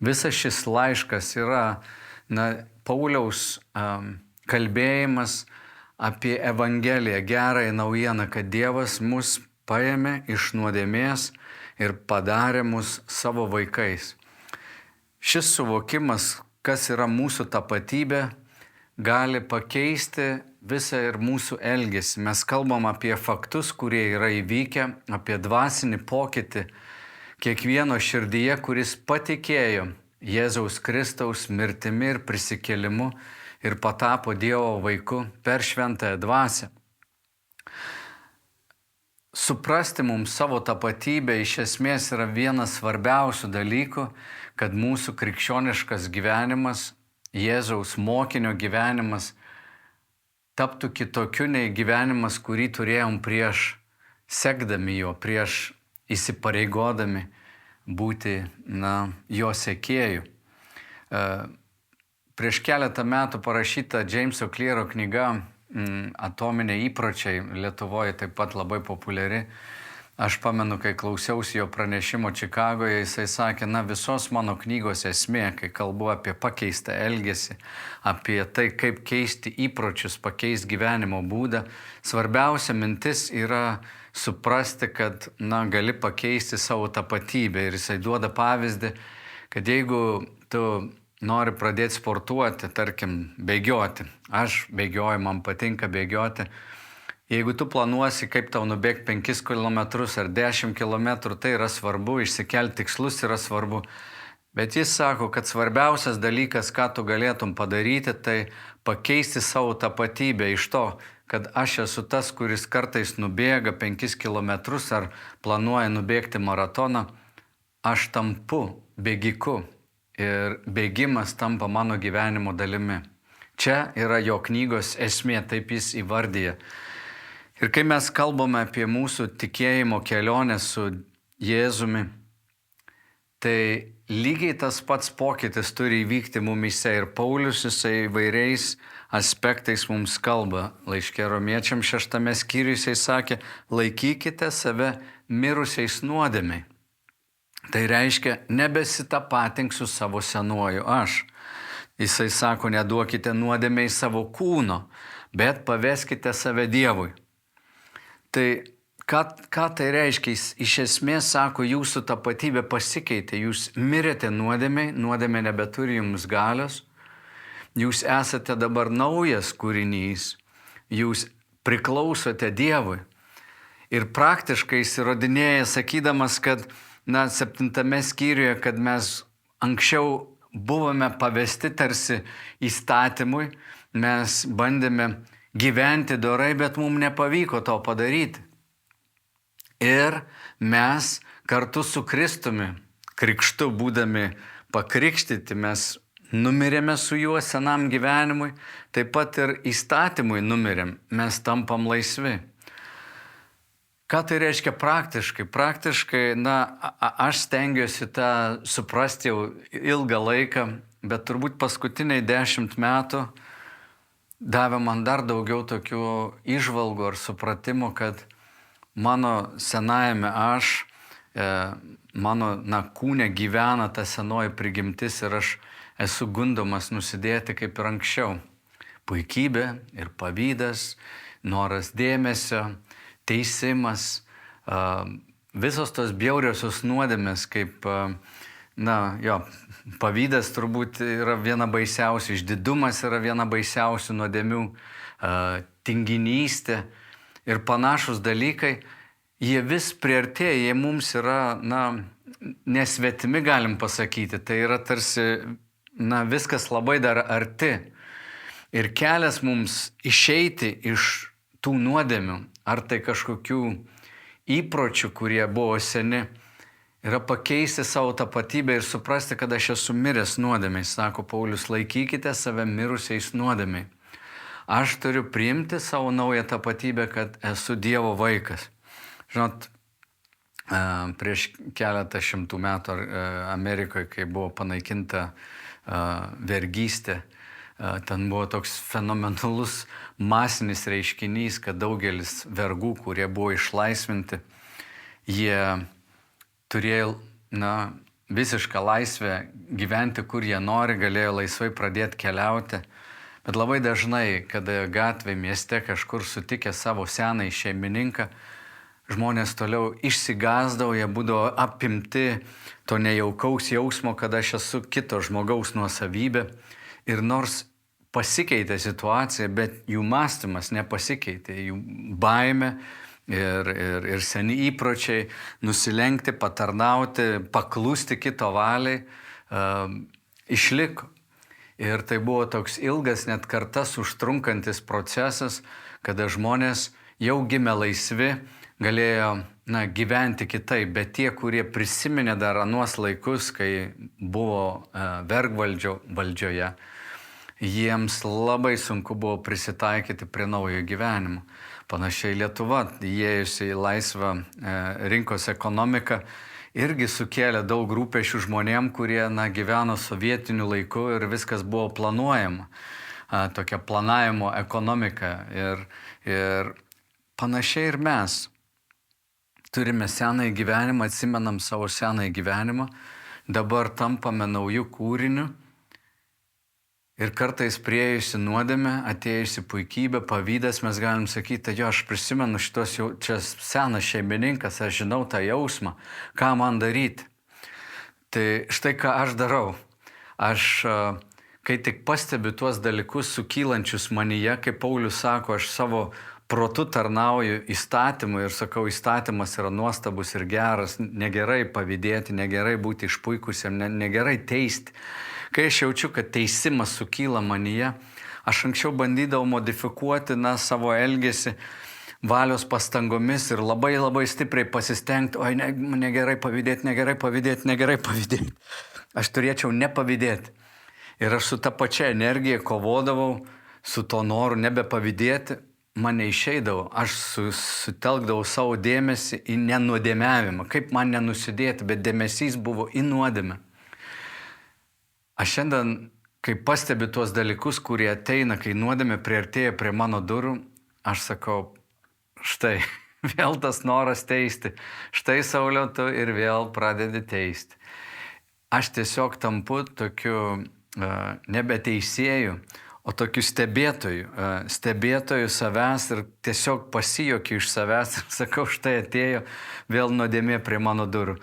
Visas šis laiškas yra Pauliaus kalbėjimas apie Evangeliją, gerąją naujieną, kad Dievas mus paėmė iš nuodėmės ir padarė mus savo vaikais. Šis suvokimas, kas yra mūsų tapatybė, gali pakeisti visą ir mūsų elgesį. Mes kalbam apie faktus, kurie yra įvykę, apie dvasinį pokytį kiekvieno širdyje, kuris patikėjo Jėzaus Kristaus mirtimi ir prisikėlimu ir patapo Dievo vaiku per šventąją dvasią. Suprasti mums savo tapatybę iš esmės yra vienas svarbiausių dalykų, kad mūsų krikščioniškas gyvenimas, Jėzaus mokinio gyvenimas taptų kitokiu nei gyvenimas, kurį turėjom prieš sekdami jo, prieš įsipareigodami būti jo sekėjų. Prieš keletą metų parašyta Jameso Clearo knyga Atominiai įpročiai, Lietuvoje taip pat labai populiari. Aš pamenu, kai klausiausi jo pranešimo Čikagoje, jisai sakė, visos mano knygos esmė, kai kalbu apie pakeistą elgesį, apie tai, kaip keisti įpročius, pakeisti gyvenimo būdą, svarbiausia mintis yra suprasti, kad gali pakeisti savo tapatybę. Ir jisai duoda pavyzdį, kad jeigu tu nori pradėti sportuoti, tarkim, bėgioti, aš bėgioju, man patinka bėgioti, jeigu tu planuosi, kaip tau nubėgti 5 km ar 10 km, tai yra svarbu, išsikelti tikslus yra svarbu. Bet jis sako, kad svarbiausias dalykas, ką tu galėtum padaryti, tai pakeisti savo tapatybę iš to, kad aš esu tas, kuris kartais nubėga 5 km ar planuoja nubėgti maratoną, aš tampu bėgiku ir bėgimas tampa mano gyvenimo dalimi. Čia yra jo knygos esmė, taip jis įvardyja. Ir kai mes kalbame apie mūsų tikėjimo kelionę su Jėzumi, tai lygiai tas pats pokytis turi įvykti mumyse. Ir Paulius jisai įvairiais aspektais mums kalba. Laiške Romiečiams 6 skyriuje jisai sakė, laikykite save mirusiais nuodėmiai. Tai reiškia, nebesitapatink su savo senuoju aš. Jisai sako, neduokite nuodėmiai savo kūno, bet paveskite save Dievui. Tai ką tai reiškia? Iš esmės sako, jūsų tapatybė pasikeitė, jūs mirėte nuodėmiai, nuodėmė nebeturi jums galios, jūs esate dabar naujas kūrinys, jūs priklausote Dievui. Ir praktiškai jis įrodinėja, sakydamas, kad 7 skyriuje, kad mes anksčiau buvome pavesti tarsi įstatymui, mes bandėme gyventi dorai, bet mums nepavyko to padaryti. Ir mes kartu su Kristumi, krikštu būdami pakrikštyti, mes numirėme su juo senam gyvenimui, taip pat ir įstatymui numirėm, mes tampam laisvi. Ką tai reiškia praktiškai? Praktiškai, aš stengiuosi tą suprasti jau ilgą laiką, bet turbūt paskutiniai 10 metų davė man dar daugiau tokių įžvalgų ar supratimų, kad mano senajame aš, mano kūne gyvena ta senoji prigimtis ir aš esu gundomas nusidėti kaip ir anksčiau. Puikybė ir pavydas, noras dėmesio, teisimas, visos tos bjauriosios nuodėmės, kaip pavydas turbūt yra viena baisiausių, išdidumas yra viena baisiausių nuodėmių, tinginystė ir panašus dalykai, jie vis priartėja, jie mums yra, nesvetimi galim pasakyti, tai yra tarsi, viskas labai dar arti. Ir kelias mums išeiti iš tų nuodėmių, ar tai kažkokių įpročių, kurie buvo seni, yra pakeisti savo tapatybę ir suprasti, kad aš esu miręs nuodėmiai. Sako Paulius, laikykite save mirusiais nuodėmiai. Aš turiu priimti savo naują tapatybę, kad esu Dievo vaikas. Žinot, prieš keletą šimtų metų Amerikoje, kai buvo panaikinta vergystė, ten buvo toks fenomenalus masinis reiškinys, kad daugelis vergų, kurie buvo išlaisvinti, jie turėjo visišką laisvę gyventi, kur jie nori, galėjo laisvai pradėti keliauti. Bet labai dažnai, kada gatvėje mieste kažkur sutikė savo senąjį šeimininką, žmonės toliau išsigąsdavo, jie būdavo apimti to nejaukaus jausmo, kad aš esu kito žmogaus nuosavybė. Ir nors pasikeitė situacija, bet jų mąstymas nepasikeitė, jų baimė ir seni įpročiai, nusilenkti, patarnauti, paklusti kito valiai, išliko. Ir tai buvo toks ilgas, net kartas užtrunkantis procesas, kada žmonės jau gimė laisvi, galėjo gyventi kitaip, bet tie, kurie prisiminė dar anuos laikus, kai buvo vergvaldžio valdžioje, jiems labai sunku buvo prisitaikyti prie naujo gyvenimo. Panašiai Lietuva, įėjusi į laisvą rinkos ekonomiką, irgi sukėlė daug rūpešių žmonėm, kurie gyveno sovietiniu laiku ir viskas buvo planuojama. Tokia planavimo ekonomika. Ir panašiai ir mes turime senąjį gyvenimą, atsimenam savo senąjį gyvenimą, dabar tampame naujų kūrinių ir kartais priėjusi nuodėmė, atėjusi puikybė, pavydas, mes galim sakyti, jo, aš prisimenu šitos jau, čia senas šeimininkas, aš žinau tą jausmą, ką man daryti. Tai štai ką aš darau. Aš, kai tik pastebiu tuos dalykus sukylančius manyje, kaip Paulius sako, aš savo protu tarnauju įstatymui ir sakau, įstatymas yra nuostabus ir geras, negerai pavydėti, negerai būti išpuikusiam, negerai teisti. Kai aš jaučiu, kad teisimas sukyla manyje, aš anksčiau bandydavau modifikuoti savo elgesį valios pastangomis ir labai labai stipriai pasistengti, oi, negerai pavydėti. Aš turėčiau nepavydėti. Ir aš su ta pačia energija kovodavau, su to noru nebepavydėti. Man neišeidavo, aš sutelkdavau savo dėmesį į nenuodėmiavimą. Kaip man nenusidėti, bet dėmesys buvo į nuodėmę. Aš šiandien, kai pastebiu tuos dalykus, kurie ateina, kai nuodėmė priartėja prie mano durų, aš sakau, štai, vėl tas noras teisti. Štai, Sauliau, tu ir vėl pradedi teisti. Aš tiesiog tampu tokiu nebeteisėju, o tokiu stebėtoju savęs ir tiesiog pasijuokiu iš savęs ir sakau, štai atėjo vėl nuodėmė prie mano durų.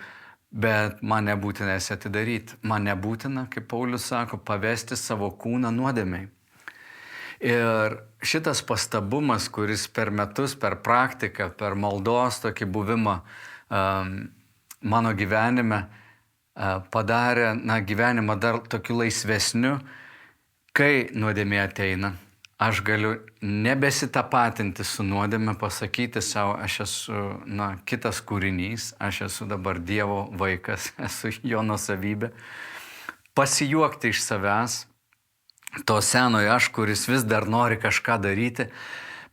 Bet man nebūtina jas atidaryti. Man nebūtina, kaip Paulius sako, pavesti savo kūną nuodėmei. Ir šitas pastabumas, kuris per metus, per praktiką, per maldos tokį buvimą mano gyvenime padarė gyvenimą dar tokiu laisvesniu. Kai nuodėmė ateina, aš galiu nebesitapatinti su nuodėmė, pasakyti savo, aš esu kitas kūrinys, aš esu dabar Dievo vaikas, esu jo nuosavybė. Pasijuokti iš savęs, to senojo aš, kuris vis dar nori kažką daryti,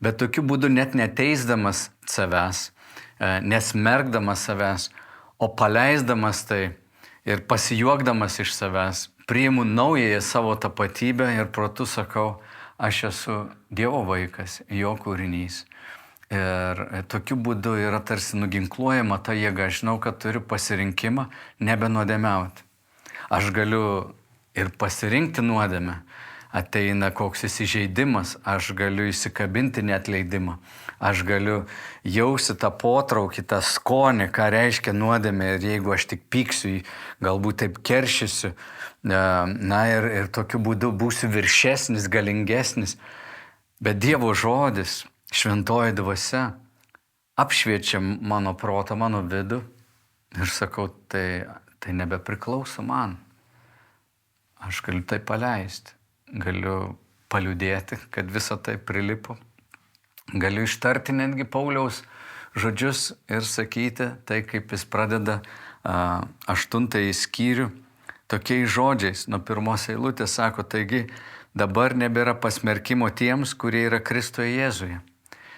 bet tokiu būdu net neteisdamas savęs, nesmergdamas savęs, o paleisdamas tai ir pasijuokdamas iš savęs, priimu naująją savo tapatybę ir protu sakau, aš esu Dievo vaikas, jo kūrinys. Ir tokiu būdu yra tarsi nuginkluojama ta jėga. Aš žinau, kad turiu pasirinkimą nebenuodėmiauti. Aš galiu ir pasirinkti nuodėmę. Ateina koks įsižeidimas, aš galiu įsikabinti neatleidimą. Aš galiu jausti tą potraukį, tą skonį, ką reiškia nuodėmė. Ir jeigu aš tik pyksiu, galbūt taip keršysiu, ir tokiu būdu būsiu viršesnis, galingesnis. Bet Dievo žodis, šventoji dvasia, apšviečia mano protą, mano vidų. Ir sakau, tai nebepriklauso man. Aš galiu tai paleisti. Galiu paliudėti, kad visa tai prilipo. Galiu ištarti netgi Pauliaus žodžius ir sakyti, tai kaip jis pradeda 8 skyrių, tokiais žodžiais, nuo 1 eilutės sako, taigi dabar nebėra pasmerkimo tiems, kurie yra Kristuje Jėzuje.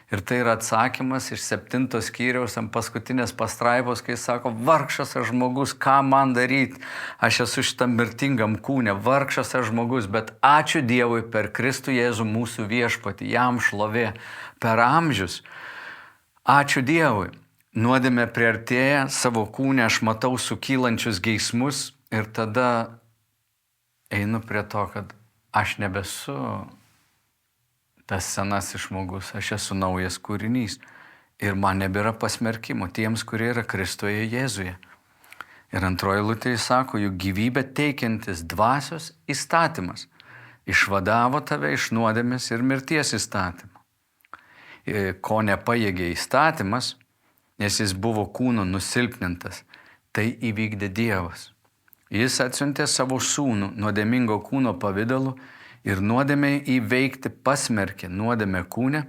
Ir tai yra atsakymas iš 7 skyriaus ant paskutinės pastraipos, kai sako, vargšas aš žmogus, ką man daryti? Aš esu šitam mirtingam kūne, vargšas aš žmogus, bet ačiū Dievui per Kristų Jėzų mūsų viešpatį, jam šlovė per amžius. Ačiū Dievui. Nuodėmė priartėja, savo kūne aš matau sukylančius geismus ir tada einu prie to, kad aš nebesu tas senasis žmogus, aš esu naujas kūrinys ir man nebėra pasmerkimo tiems, kurie yra Kristuje Jėzuje. Ir antroji eilutė sako, juk gyvybę teikiantis dvasios įstatymas išvadavo tave iš nuodėmės ir mirties įstatymą. Ko nepajėgė įstatymas, nes jis buvo kūno nusilpnintas, tai įvykdė Dievas. Jis atsiuntė savo sūnų nuodėmingo kūno pavidalu ir nuodėmei įveikti pasmerkė nuodėmę kūne,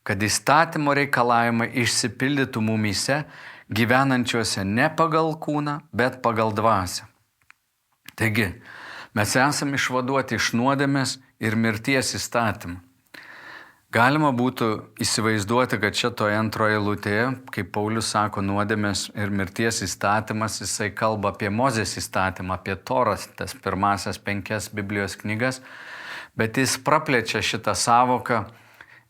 kad įstatymo reikalavimai išsipildytų mumyse, gyvenančiuose ne pagal kūną, bet pagal dvasią. Taigi, mes esame išvaduoti iš nuodėmės ir mirties įstatymą. Galima būtų įsivaizduoti, kad čia toje antroje eilutėje, kaip Paulius sako, nuodėmės ir mirties įstatymas, jisai kalba apie Mozės įstatymą, apie Toras, tas pirmasias 5 Biblijos knygas, bet jis praplečia šitą savoką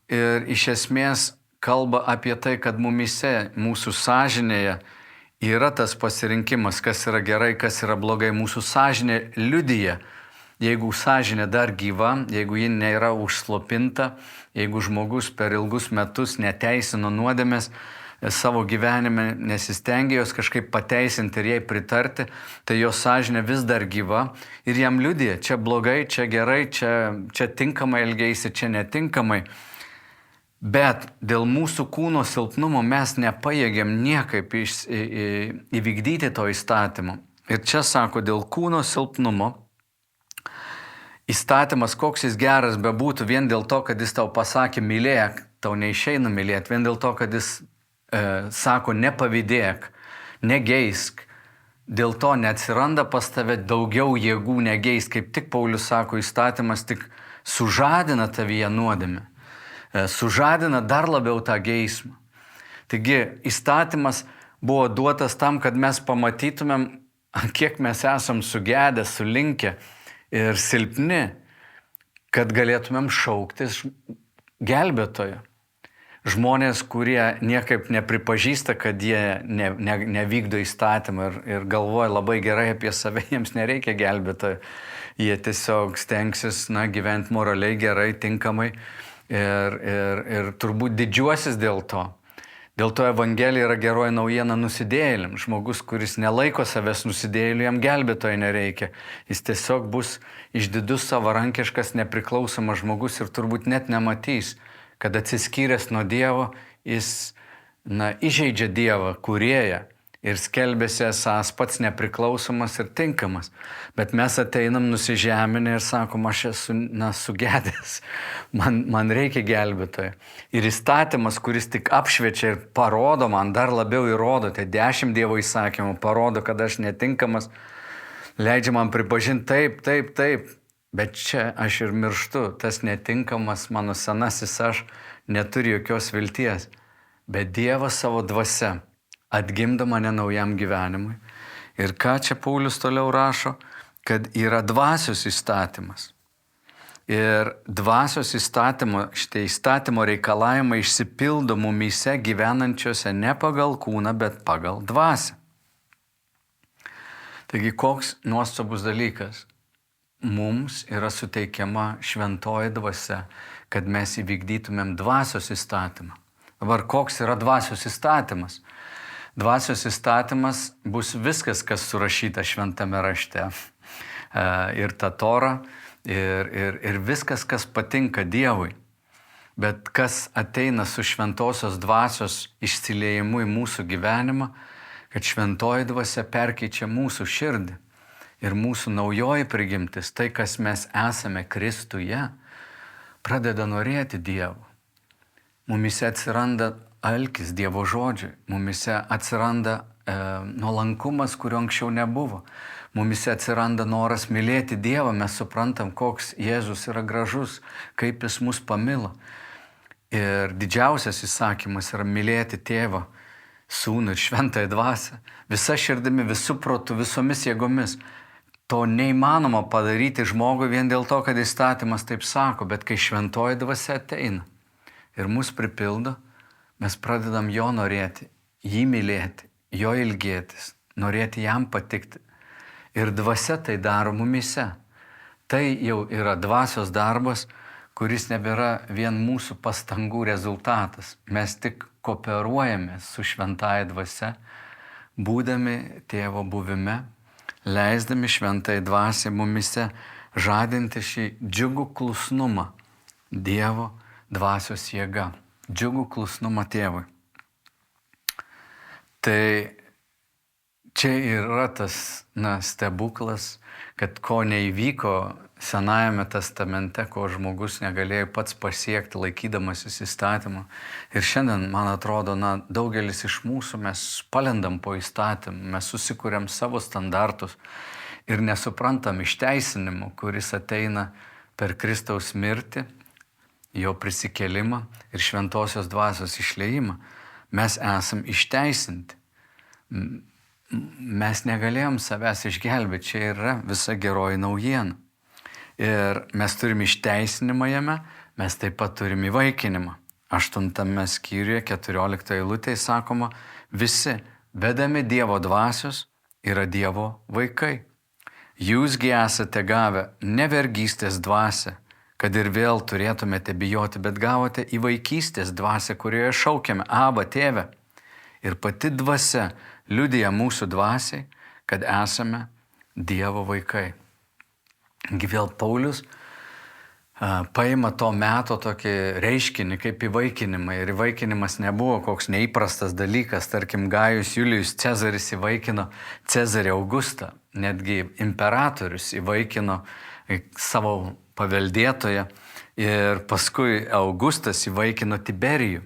ir iš esmės kalba apie tai, kad mumise, mūsų sąžinėje yra tas pasirinkimas, kas yra gerai, kas yra blogai. Mūsų sąžinė liudija, jeigu sąžinė dar gyva, jeigu ji nėra užslopinta, jeigu žmogus per ilgus metus neteisino nuodėmės savo gyvenime, nesistengia jos kažkaip pateisinti ir jai pritarti, tai jo sąžinė vis dar gyva ir jam liudija, čia blogai, čia gerai, čia tinkamai elgeisi, čia netinkamai. Bet dėl mūsų kūno silpnumo mes nepajėgiam niekaip įvykdyti to įstatymo. Ir čia sako, dėl kūno silpnumo įstatymas, koks jis geras bebūtų, vien dėl to, kad jis tau pasakė mylėk, tau neišeina mylėti, vien dėl to, kad jis sako nepavydėk, negeisk, dėl to neatsiranda pas tave daugiau jėgų negeisk, kaip tik Paulius sako, įstatymas tik sužadina tavyje nuodėmę, sužadina dar labiau tą geismą. Taigi įstatymas buvo duotas tam, kad mes pamatytumėm, kiek mes esam sugedę, sulinkę ir silpni, kad galėtumėm šauktis gelbėtojo. Žmonės, kurie niekaip nepripažįsta, kad jie nevykdo įstatymą ir galvoja labai gerai apie save, jiems nereikia gelbėtojo. Jie tiesiog stengsis gyventi moraliai gerai, tinkamai ir turbūt didžiuosis dėl to. Dėl to Evangelija yra geroji naujiena nusidėjėliam. Žmogus, kuris nelaiko savęs nusidėjėliu, jam gelbėtojo nereikia. Jis tiesiog bus išdidus, savarankiškas, nepriklausomas žmogus ir turbūt net nematys, kad atsiskyręs nuo Dievo, jis įžeidžia Dievą, kūrėją ir skelbėsi esąs pats nepriklausomas ir tinkamas. Bet mes ateinam nusižeminę ir sakom, aš esu sugedęs, man reikia gelbėtojo. Ir įstatymas, kuris tik apšviečia ir parodo man, dar labiau įrodo, tai 10 Dievo įsakymų parodo, kad aš netinkamas, leidžia man pripažinti taip. Bet čia aš ir mirštu, tas netinkamas mano senasis aš neturi jokios vilties. Bet Dievas savo dvasia atgimdo mane naujam gyvenimui. Ir ką čia Paulius toliau rašo? Kad yra dvasios įstatymas. Ir dvasios įstatymo, šitie įstatymo reikalavimai išsipildo mumyse gyvenančiose ne pagal kūną, bet pagal dvasią. Taigi koks nuostabus dalykas. Mums yra suteikiama šventoji dvasia, kad mes įvykdytumėm dvasios įstatymą. Dabar koks yra dvasios įstatymas? Dvasios įstatymas bus viskas, kas surašyta šventame rašte. Ir ta Tora, ir viskas, kas patinka Dievui. Bet kas ateina su šventosios dvasios išsiliejimu į mūsų gyvenimą, kad šventoji dvasia perkeičia mūsų širdį. Ir mūsų naujoji prigimtis, tai, kas mes esame Kristuje, pradeda norėti Dievo. Mumise atsiranda alkis Dievo žodžiui, mumise atsiranda nuolankumas, kurio anksčiau nebuvo. Mumise atsiranda noras mylėti Dievą, mes suprantam, koks Jėzus yra gražus, kaip jis mus pamilo. Ir didžiausias įsakymas yra mylėti Tėvą, Sūnų ir Šventąją Dvasią, visa širdimi, visų protų, visomis jėgomis. To neįmanoma padaryti žmogui vien dėl to, kad įstatymas taip sako, bet kai šventoji dvasia ateina ir mus pripildo, mes pradedam jo norėti, jį mylėti, jo ilgėtis, norėti jam patikti. Ir dvasia tai daro mumyse. Tai jau yra dvasios darbas, kuris nebėra vien mūsų pastangų rezultatas. Mes tik kooperuojame su šventąja dvasia, būdami Tėvo buvime, leisdami šventai dvasiai mumise žadinti šį džiugų klusnumą Dievo dvasios jėga, džiugų klusnumą Tėvui. Tai čia yra tas stebuklas, kad ko neįvyko Senajame testamente, ko žmogus negalėjo pats pasiekti laikydamasis įstatymą. Ir šiandien, man atrodo, daugelis iš mūsų mes palendam po įstatymą, mes susikuriam savo standartus ir nesuprantam išteisinimo, kuris ateina per Kristaus mirtį, jo prisikėlimą ir šventosios dvasios išleimą mes esam išteisinti. Mes negalėjom savęs išgelbėti, čia yra visa geroji naujiena. Ir mes turime išteisinimą jame, mes taip pat turime įvaikinimą. 8 skyriuje, 14 eilutėje sakoma, visi vedami Dievo dvasios yra Dievo vaikai. Jūsgi esate gavę ne vergystės dvasią, kad ir vėl turėtumėte bijoti, bet gavote į vaikystės dvasią, kurioje šaukiame Aba, Tėve. Ir pati dvasia liudija mūsų dvasiai, kad esame Dievo vaikai. Vėl Paulius paima to meto tokį reiškinį kaip įvaikinimą. Ir įvaikinimas nebuvo koks neįprastas dalykas. Tarkim, Gajus Julijus Cezaris įvaikino Cezarį Augustą. Netgi imperatorius įvaikino savo paveldėtoją. Ir paskui Augustas įvaikino Tiberijų.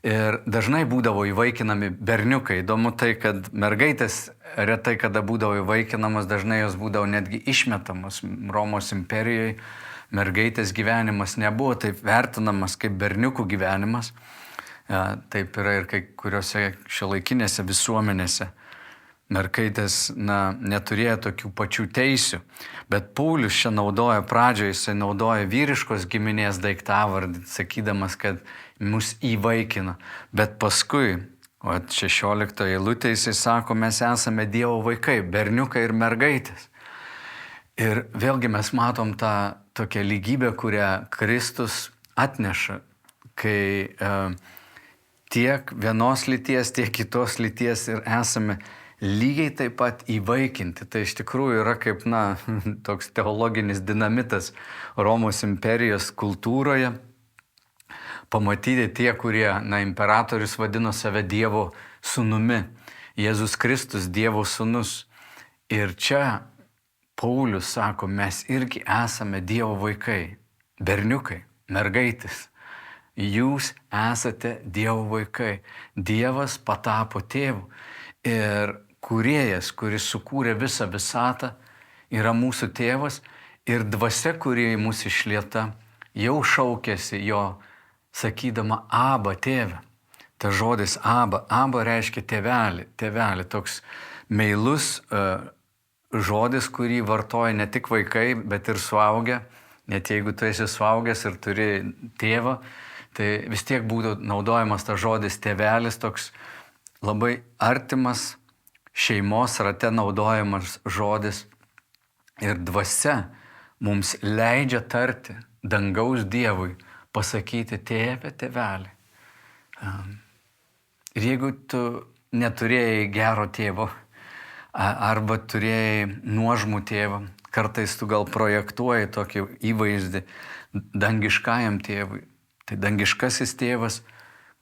Ir dažnai būdavo įvaikinami berniukai. Įdomu tai, kad mergaitės retai kada būdavo įvaikinamos, dažnai jos būdavo netgi išmetamos. Romos imperijoje mergaitės gyvenimas nebuvo taip vertinamas kaip berniukų gyvenimas. Taip yra ir kai kuriuose šiuolaikinėse visuomenėse. Mergaitės neturėjo tokių pačių teisių. Bet Paulius čia naudoja pradžioje, jisai naudoja vyriškos giminės daiktavardį, sakydamas, kad mus įvaikino. Bet paskui, 16 eilutė, jisai sako, mes esame Dievo vaikai, berniukai ir mergaitės. Ir vėlgi mes matom tą tokią lygybę, kurią Kristus atneša, kai tiek vienos lyties, tiek kitos lyties ir esame lygiai taip pat įvaikinti. Tai iš tikrųjų yra kaip, toks teologinis dinamitas Romos imperijos kultūroje. Pamatyti tie, kurie, imperatorius vadino save Dievo sūnumi, Jėzus Kristus Dievo sūnus. Ir čia Paulius sako, mes irgi esame Dievo vaikai, berniukai, mergaitės. Jūs esate Dievo vaikai. Dievas patapo tėvu. Ir kūrėjas, kuris sukūrė visą visatą, yra mūsų tėvas. Ir dvasia, kuri mūsų išlieta, jau šaukėsi jo, sakydama Aba, Tėve. Ta žodis Aba reiškia tėvelį. Tėvelį, toks meilus žodis, kurį vartoja ne tik vaikai, bet ir suaugę. Net jeigu tu esi suaugęs ir turi tėvą, tai vis tiek būtų naudojamas tas žodis tėvelis, toks labai artimas šeimos rate naudojamas žodis. Ir dvasia mums leidžia tarti dangaus Dievui, pasakyti tėve, tėvelį. Ir jeigu tu neturėjai gero tėvo, arba turėjai nuožmų tėvą, kartais tu gal projektuoji tokį įvaizdį dangiškajam tėvui. Tai dangiškasis tėvas,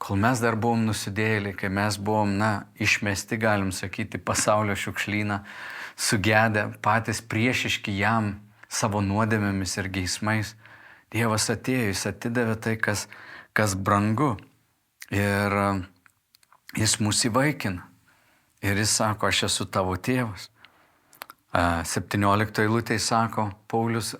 kol mes dar buvom nusidėjėliai, kai mes buvom, išmesti, galim sakyti, pasaulio šiukšlyną, sugedę, patys priešiški jam savo nuodėmėmis ir geismais, Dievas atėjo, jis atidavė tai, kas brangu. Ir jis mus įvaikina. Ir jis sako, aš esu tavo tėvas. 17 eilutėje sako Paulius,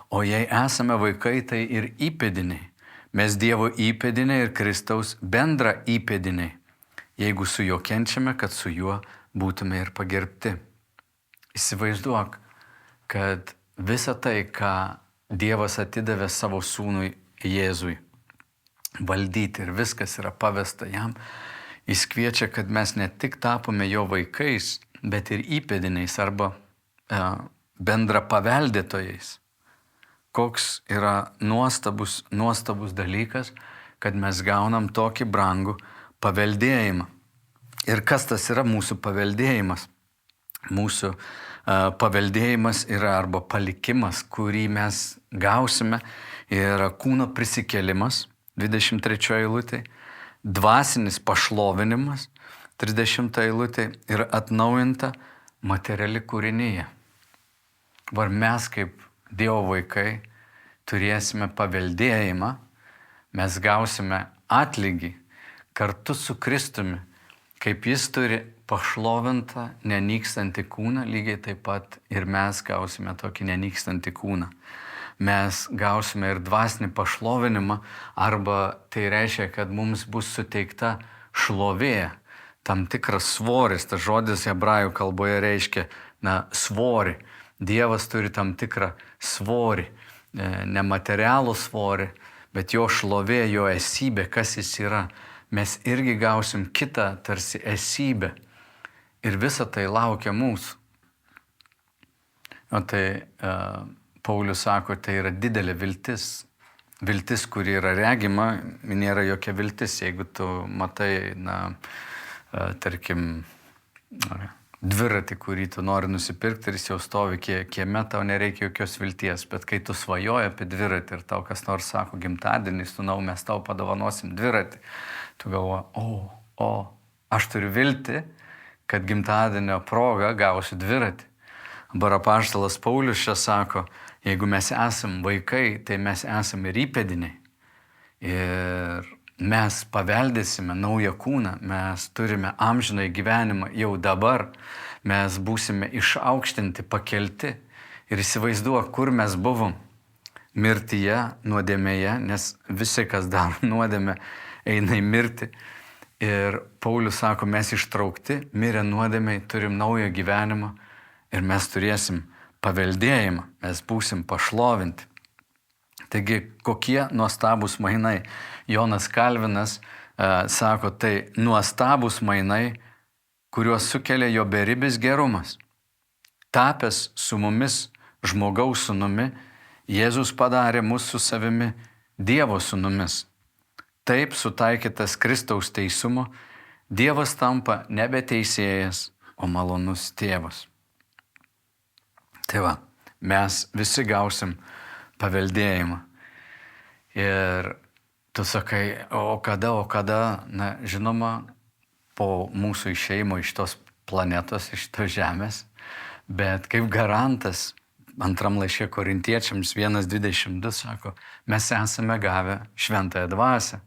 o jei esame vaikai, tai ir įpėdiniai. Mes Dievo įpėdiniai ir Kristaus bendra įpėdiniai. Jeigu su juo kenčiame, kad su juo būtume ir pagerbti. Įsivaizduok, kad visa tai, ką Dievas atidavė savo sūnui Jėzui valdyti ir viskas yra pavesta jam, jis kviečia, kad mes ne tik tapome jo vaikais, bet ir įpėdiniais arba bendra paveldėtojais. Koks yra nuostabus dalykas, kad mes gaunam tokį brangų paveldėjimą. Ir kas tas yra mūsų paveldėjimas? Mūsų paveldėjimas yra arba palikimas, kurį mes gausime, yra kūno prisikėlimas, 23 eilutė, dvasinis pašlovinimas, 30 eilutė, ir atnaujinta materiali kūrinyje. Var mes kaip Dievo vaikai turėsime paveldėjimą, mes gausime atlygį kartu su Kristumi, kaip jis turi pašlovintą, nenykstantį kūną, lygiai taip pat ir mes gausime tokį nenykstantį kūną. mes gausime ir dvasinį pašlovinimą, arba tai reiškia, kad mums bus suteikta šlovė, tam tikras svoris. Tas žodis hebrajų kalboje reiškia svorį. Dievas turi tam tikrą svorį, nematerialų svorį, bet jo šlovė, jo esybė, kas jis yra. Mes irgi gausim kitą tarsi esybę. Ir visa tai laukia mūsų. O tai Paulius sako, tai yra didelė viltis. Viltis, kuri yra regima, nėra jokia viltis. Jeigu tu matai, tarkim, dviratį, kurį tu nori nusipirkti ir jis jau stovi kieme, tau nereikia jokios vilties. Bet kai tu svajoji apie dviratį ir tau kas nors sako gimtadienį, mes tau padovanosim dviratį, tu galvoji, aš turiu viltį, kad gimtadienio proga gausiu dviratį. Dabar apaštalas Paulius čia sako, jeigu mes esam vaikai, tai mes esam ir įpėdiniai. Ir mes paveldėsime naują kūną, mes turime amžinai gyvenimą jau dabar, mes būsime išaukštinti, pakelti. Ir įsivaizduok, kur mes buvom. Mirtyje, nuodėmėje, nes visi, kas daro nuodėmę, eina į mirtį. Ir Paulius sako, mes ištraukti, mirę nuodėmėj, turim naują gyvenimą ir mes turėsim paveldėjimą, mes būsim pašlovinti. Taigi, kokie nuostabūs mainai. Jonas Kalvinas sako, tai nuostabūs mainai, kuriuos sukelia jo beribis gerumas. Tapęs su mumis žmogaus sūnumi, Jėzus padarė mus su savimi Dievo sūnumis. Taip sutaikytas Kristaus teisumo, Dievas tampa nebe teisėjas, o malonus tėvas. Tai va, mes visi gausim paveldėjimą. Ir tu sakai, o kada, žinoma, po mūsų išėjimo iš tos planetos, iš tos žemės, bet kaip garantas, antram laiške Korintiečiams 1:22 sako, mes esame gavę šventąją dvasią.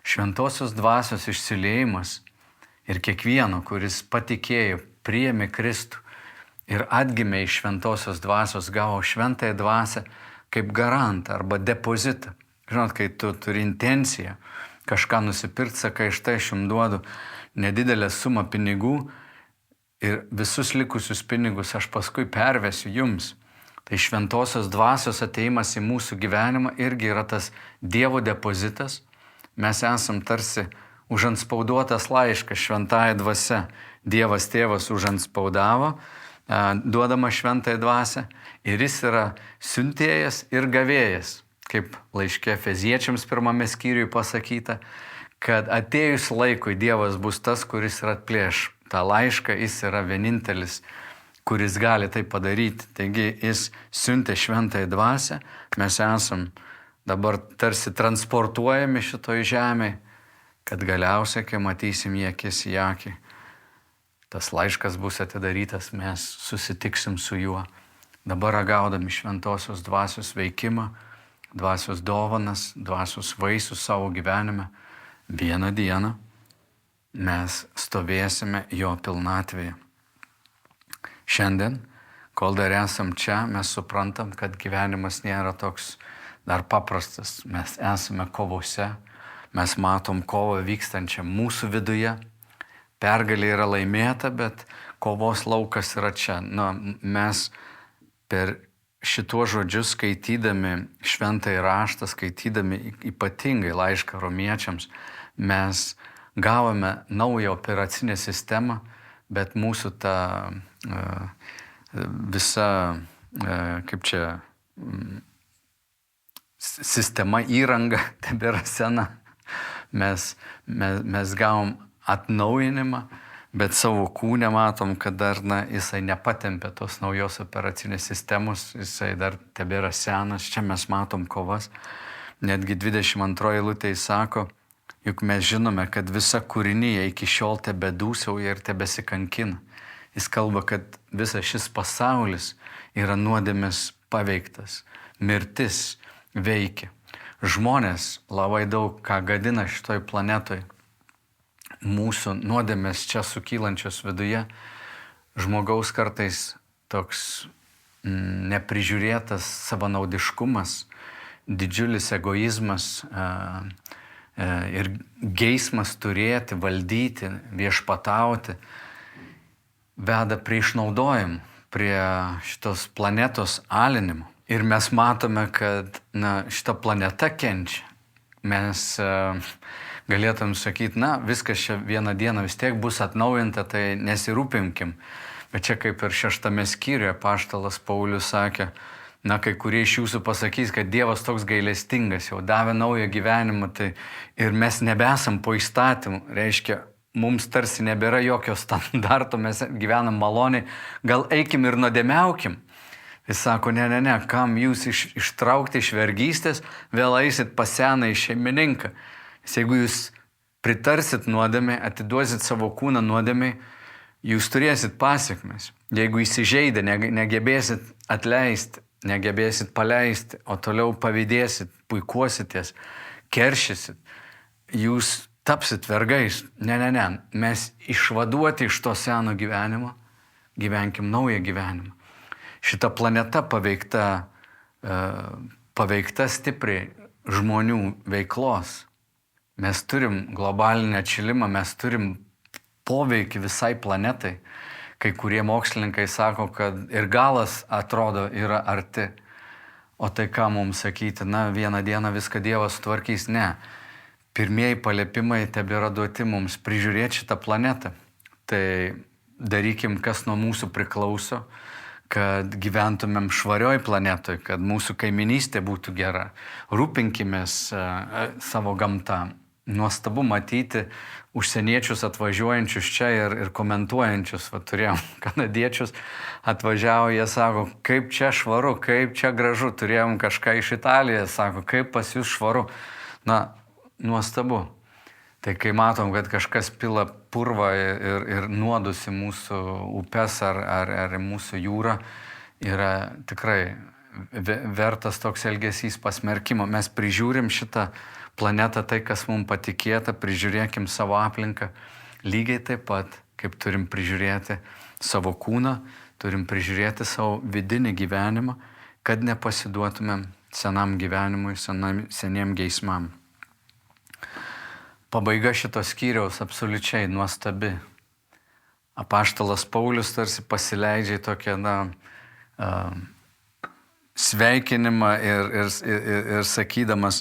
Šventosios dvasios išsiliejimas ir kiekvieno, kuris patikėjo, priėmė Kristų ir atgimė iš šventosios dvasios, gavo šventąją dvasią kaip garantą arba depozitą. Žinot, kai tu turi intenciją kažką nusipirkti, sakai, štai aš jums duodu nedidelę sumą pinigų ir visus likusius pinigus aš paskui pervesiu jums. Tai šventosios dvasios ateimas į mūsų gyvenimą irgi yra tas Dievo depozitas. Mes esam tarsi užantspauduotas laiškas šventąja dvasia. Dievas tėvas užantspaudavo, duodama šventąją dvasią, ir jis yra siuntėjas ir gavėjas. Kaip laiške Efeziečiams 1 skyriuje pasakyta, kad atėjus laikui Dievas bus tas, kuris ir atplėš tą laišką, jis yra vienintelis, kuris gali tai padaryti. Taigi jis siuntė šventąją dvasią, mes esam dabar tarsi transportuojami šitoj žemėje, kad galiausiai, kai matysim jį akis į akį, tas laiškas bus atidarytas, mes susitiksim su juo. Dabar ragaudami šventosios dvasios veikimą, dvasios dovanas, dvasios vaisius savo gyvenime, vieną dieną mes stovėsime jo pilnatvėje. Šiandien, kol dar esam čia, mes suprantam, kad gyvenimas nėra toks dar paprastas. Mes esame kovose, mes matom kovą vykstančią mūsų viduje. Pergalė yra laimėta, bet kovos laukas yra čia. Mes per šituos žodžius skaitydami šventąjį raštą, skaitydami ypatingai laišką romiečiams, mes gavome naują operacinę sistemą, bet mūsų ta visa, sistema, įranga tebėra sena. Mes gavom atnaujinimą, bet savo kūne matom, kad dar jisai nepatempė tos naujos operacinės sistemos, jisai dar tebėra senas, čia mes matom kovas. Netgi 22 eilutėje sako, juk mes žinome, kad visa kūrinija iki šiol tebedūsauja ir tebesikankina. Jis kalba, kad visas šis pasaulis yra nuodėmės paveiktas, mirtis veikia. Žmonės labai daug ką gadina šitoj planetoj. Mūsų nuodėmės čia sukylančios viduje, žmogaus kartais toks neprižiūrėtas savanaudiškumas, didžiulis egoizmas ir geismas turėti, valdyti, viešpatauti veda prie išnaudojimų, prie šitos planetos alinimo. Ir mes matome, kad šita planeta kenčia. Mes galėtum sakyti, viskas čia vieną dieną vis tiek bus atnaujinta, tai nesirūpinkim. Bet čia kaip ir 6 skyriuje apaštalas Paulius sakė, kai kurie iš jūsų pasakys, kad Dievas toks gailestingas, jau davė naują gyvenimą, tai ir mes nebesam po įstatymų, reiškia, mums tarsi nebėra jokio standarto, mes gyvenam maloniai, gal eikim ir nuodėmiaukim. Jis sako, ne, kam jūs ištraukti iš vergystės, vėl eisit pas senąjį šeimininką. Jeigu jūs pritarsit nuodėmei, atiduosit savo kūną nuodėmei, jūs turėsit pasiekmes. Jeigu įsižeidę, negebėsit atleisti, negebėsit paleisti, o toliau pavydėsit, puikuositės, keršysit, jūs tapsit vergais. Ne, mes išvaduoti iš to seno gyvenimo, gyvenkim naują gyvenimą. Šita planeta paveikta stipriai žmonių veiklos. Mes turim globalinį atšilimą, mes turim poveikį visai planetai. Kai kurie mokslininkai sako, kad ir galas atrodo yra arti. O tai ką mums sakyti, vieną dieną viską Dievas sutvarkys? Ne. Pirmieji paliepimai tebėra duoti mums prižiūrėti šitą planetą. Tai darykim, kas nuo mūsų priklauso, kad gyventumėm švarioj planetoj, kad mūsų kaiminystė būtų gera. Rūpinkimės savo gamtą. Nuostabu matyti užsieniečius atvažiuojančius čia ir komentuojančius. Turėjom kanadiečius, atvažiavo, jie sako, kaip čia švaru, kaip čia gražu. Turėjom kažką iš Italijos, sako, kaip pas jūs švaru. Nuostabu. Tai kai matom, kad kažkas pila purvą ir nuodus į mūsų upes ar į mūsų jūrą, yra tikrai vertas toks elgesys pasmerkimo. Mes prižiūrim šitą planetą, tai kas mums patikėta, prižiūrėkim savo aplinką. Lygiai taip pat, kaip turim prižiūrėti savo kūną, turim prižiūrėti savo vidinį gyvenimą, kad nepasiduotumėm senam gyvenimui, seniem geismam. Pabaiga šitos skyriaus absoliučiai nuostabi. Apaštalas Paulius tarsi pasileidžia į tokią sveikinimą ir sakydamas,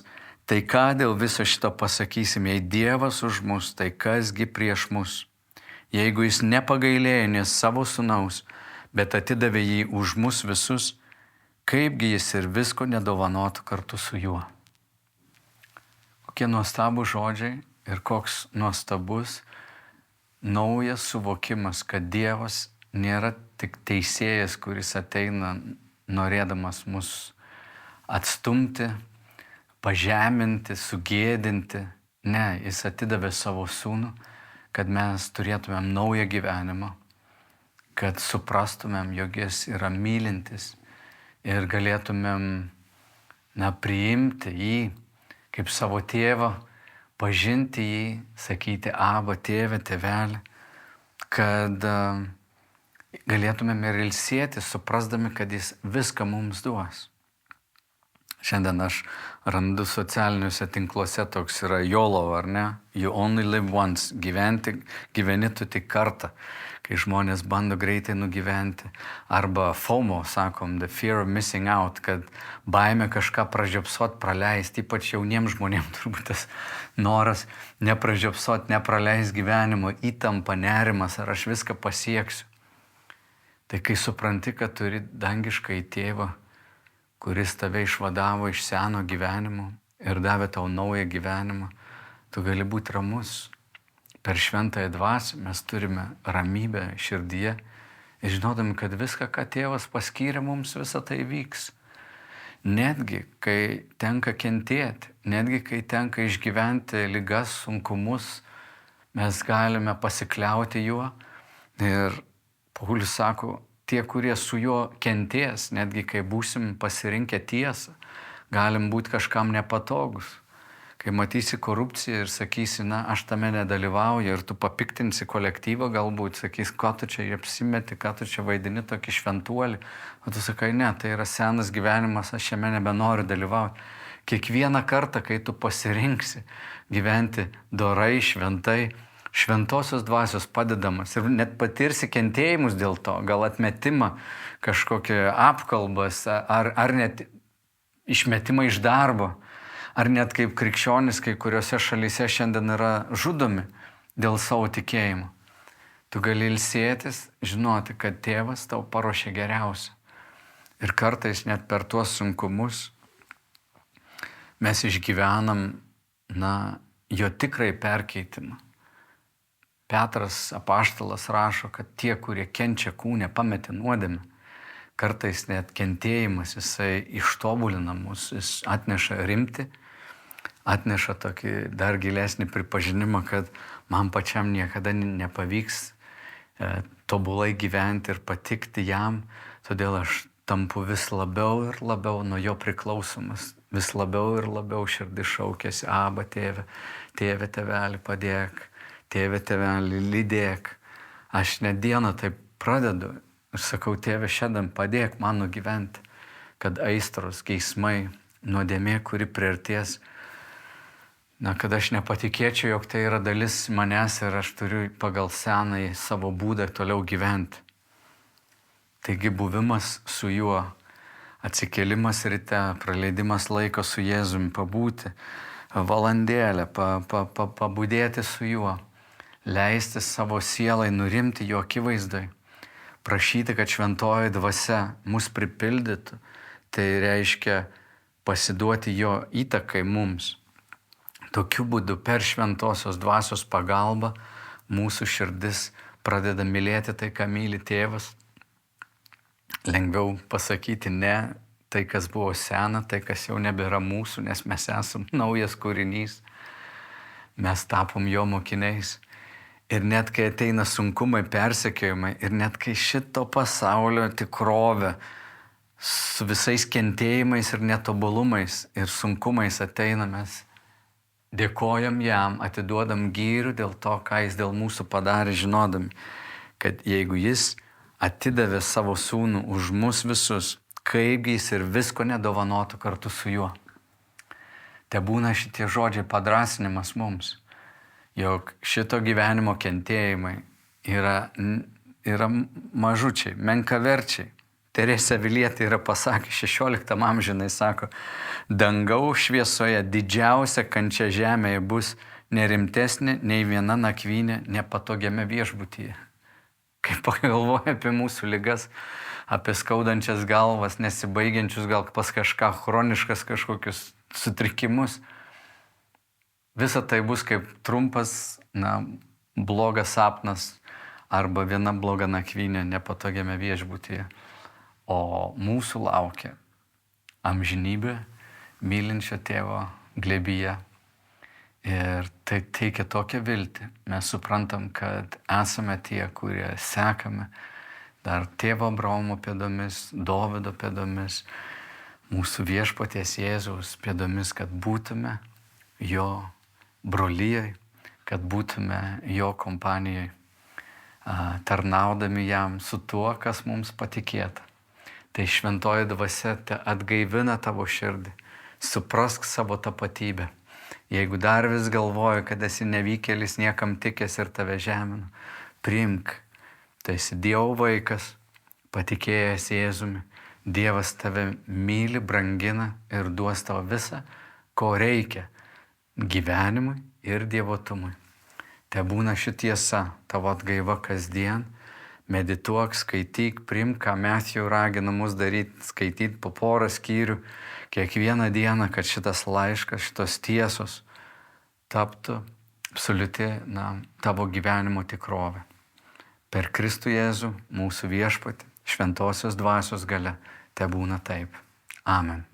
tai ką dėl viso šito pasakysim, jei Dievas už mus, tai kasgi prieš mus. Jeigu jis nepagailėjo nes savo sūnaus, bet atidavė jį už mus visus, kaipgi jis ir visko nedovanotų kartu su juo. Kokie nuostabų žodžiai. Ir koks nuostabus naujas suvokimas, kad Dievas nėra tik teisėjas, kuris ateina norėdamas mus atstumti, pažeminti, sugėdinti. Ne, jis atidavė savo sūnų, kad mes turėtumėm naują gyvenimą, kad suprastumėm, jog jis yra mylintis ir galėtumėm priimti jį kaip savo tėvą, pažinti jį, sakyti Aba, tėve, tėvelį, kad galėtumėm ir ilsėtis, suprasdami, kad jis viską mums duos. Šiandien aš randu socialiniuose tinkluose, toks yra YOLO, ar ne? You only live once. Gyveni tu tik kartą, kai žmonės bando greitai nugyventi. Arba FOMO, sakom, the fear of missing out, kad baimė kažką pražiopsot, praleisti, ypač jauniems žmonėms turbūt tas noras nepražiopsot, nepraleist gyvenimo, įtampa, nerimas, ar aš viską pasieksiu. Tai kai supranti, kad turi dangišką tėvą, kuris tave išvadavo iš seno gyvenimo ir davė tau naują gyvenimą, tu gali būti ramus. Per šventąją dvasią mes turime ramybę širdyje ir žinodami, kad viską, ką tėvas paskyrė mums, visą tai vyks. Netgi, kai tenka kentėti, netgi, kai tenka išgyventi ligas, sunkumus, mes galime pasikliauti juo. Ir Paulius sako, tie, kurie su juo kentės, netgi kai būsim pasirinkę tiesą, galim būti kažkam nepatogus. Kai matysi korupciją ir sakysi, na, aš tame nedalyvauju ir tu papiktinsi kolektyvą galbūt, sakys, ko tu čia apsimeti, ką tu čia vaidini tokį šventuolį. O tu sakai, ne, tai yra senas gyvenimas, aš jame nebenoriu dalyvauti. Kiekvieną kartą, kai tu pasirinksi gyventi dorai, šventai, šventosios dvasios padedamas ir net patirsi kentėjimus dėl to, gal atmetimą, kažkokią apkalbas ar net išmetimą iš darbo. Ar net kaip krikščionis, kai kuriuose šalyse šiandien yra žudomi dėl savo tikėjimo. Tu gali ilsėtis, žinoti, kad tėvas tau paruošė geriausia. Ir kartais net per tuos sunkumus mes išgyvenam, jo tikrai perkeitimą. Petras apaštalas rašo, kad tie, kurie kenčia kūne, pametė nuodėmę. Kartais net kentėjimas, jisai ištobulina mus, jis atneša rimtį, atneša tokį dar gilesnį pripažinimą, kad man pačiam niekada nepavyks tobulai gyventi ir patikti jam, todėl aš tampu vis labiau ir labiau nuo jo priklausomas, vis labiau ir labiau širdis šaukėsi, Aba, tėve, tėve, tėveli, padėk, tėve, tėveli, lydėk. Aš ne dieną taip pradedu ir sakau, tėve, šiandien padėk man nugyventi, kad aistros, geismai, nuodėmė, kuri priartės, kad aš nepatikėčiau, jog tai yra dalis manęs ir aš turiu pagal senąjį savo būdą toliau gyventi. Taigi buvimas su juo, atsikėlimas ryte, praleidimas laiko su Jėzumi, pabūti valandėlę, pabudėti su juo, leisti savo sielai nurimti jo akivaizdai, prašyti, kad šventoji dvasia mus pripildytų, tai reiškia pasiduoti jo įtakai mums. Tokiu būdu per šventosios dvasios pagalbą mūsų širdis pradeda mylėti tai, ką myli tėvas. Lengviau pasakyti ne tai, kas buvo sena, tai, kas jau nebėra mūsų, nes mes esam naujas kūrinys. Mes tapom jo mokiniais. Ir net kai ateina sunkumai, persekiojimai, ir net kai šito pasaulio tikrovė su visais kentėjimais ir netobulumais ir sunkumais ateina, mes dėkojam jam, atiduodam gyrių dėl to, ką jis dėl mūsų padarė, žinodami, kad jeigu jis atidavė savo sūnų už mus visus, kaipgi jis ir visko nedovanotų kartu su juo. Te būna šitie žodžiai padrasinimas mums, jog šito gyvenimo kentėjimai yra mažučiai, menkaverčiai. Teresė Avilietė yra pasakė 16 amžiuje, sako, dangaus šviesoje didžiausia kančia žemėje bus nerimtesnė nei viena nakvynė nepatogiame viešbutyje. Kai pagalvoja apie mūsų ligas, apie skaudančias galvas, nesibaigiančius gal pas kažką chroniškas kažkokius sutrikimus, visa tai bus kaip trumpas, blogas sapnas arba viena bloga nakvynė nepatogiame viešbutyje. O mūsų laukia amžinybė mylinčio tėvo glėbyje. Ir tai teikia tokią viltį. Mes suprantam, kad esame tie, kurie sekame dar tėvo Abraomo pėdomis, Dovydo pėdomis, mūsų viešpaties Jėzaus pėdomis, kad būtume jo brolyjai, kad būtume jo kompanijai, tarnaudami jam su tuo, kas mums patikėta. Tai šventoji dvasia te atgaivina tavo širdį, suprask savo tapatybę. Jeigu dar vis galvoji, kad esi nevykėlis, niekam tikęs ir tave žemina, priimk, tu esi Dievo vaikas, patikėjęs Jėzumi, Dievas tave myli, brangina ir duos tau visą, ko reikia gyvenimui ir dievotumui. Te būna ši tiesa, tavo atgaiva kasdien. Medituok, skaityk, priimk, ką mes jau raginam mus daryti, skaityti po porą skyrių kiekvieną dieną, kad šitas laiškas, šitos tiesos taptų absoliuti tavo gyvenimo tikrovė. Per Kristų Jėzų, mūsų viešpatį, šventosios dvasios galia, te būna taip. Amen.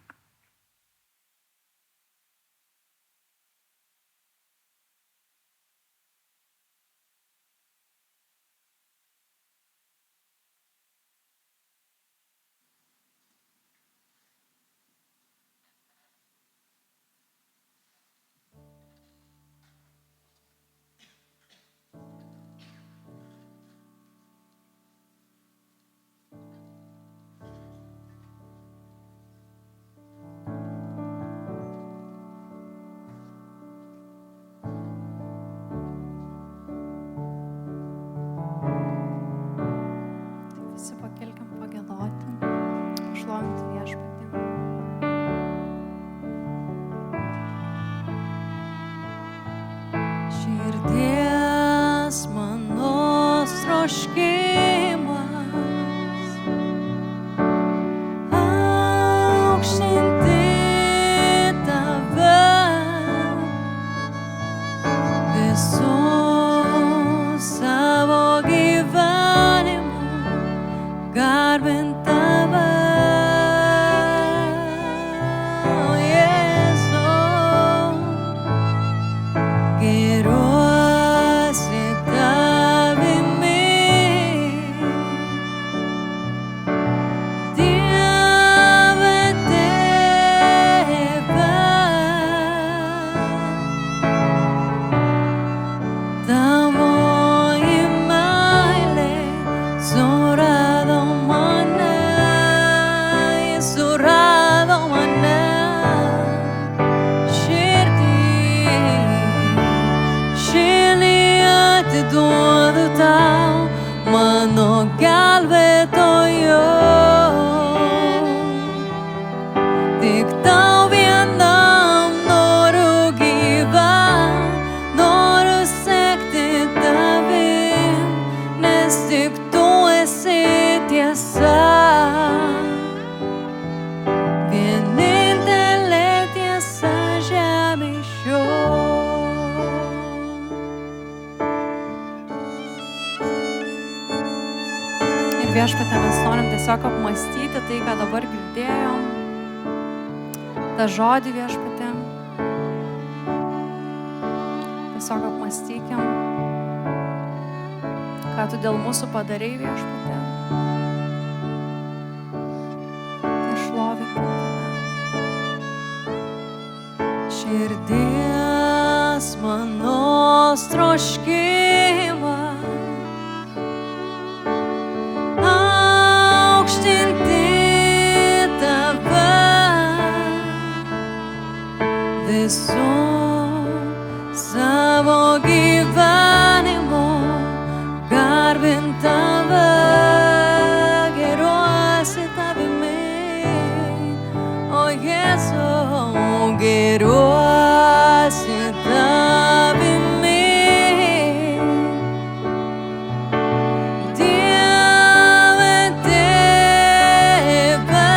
gelbėtojo. Tik tau vienam noriu gyvent, noriu sekti tavim, nes tik tu esi tiesa. Vienintelė tiesa žemėj šioj. Ir viešpatie, mes norim tiesiog apmąstyti tai, ką dabar girdėjom. tą žodį viešpatie. Tiesiog apmąstykim, ką tu dėl mūsų padarai viešpatie. Išlovinkim tave. Širdies mano troškimą aukštinti tave visų savo gyvenimo, garbint tave, gėriuosi tavimi, o Jėzau, gėriuosi tavimi. Dieve Tėve,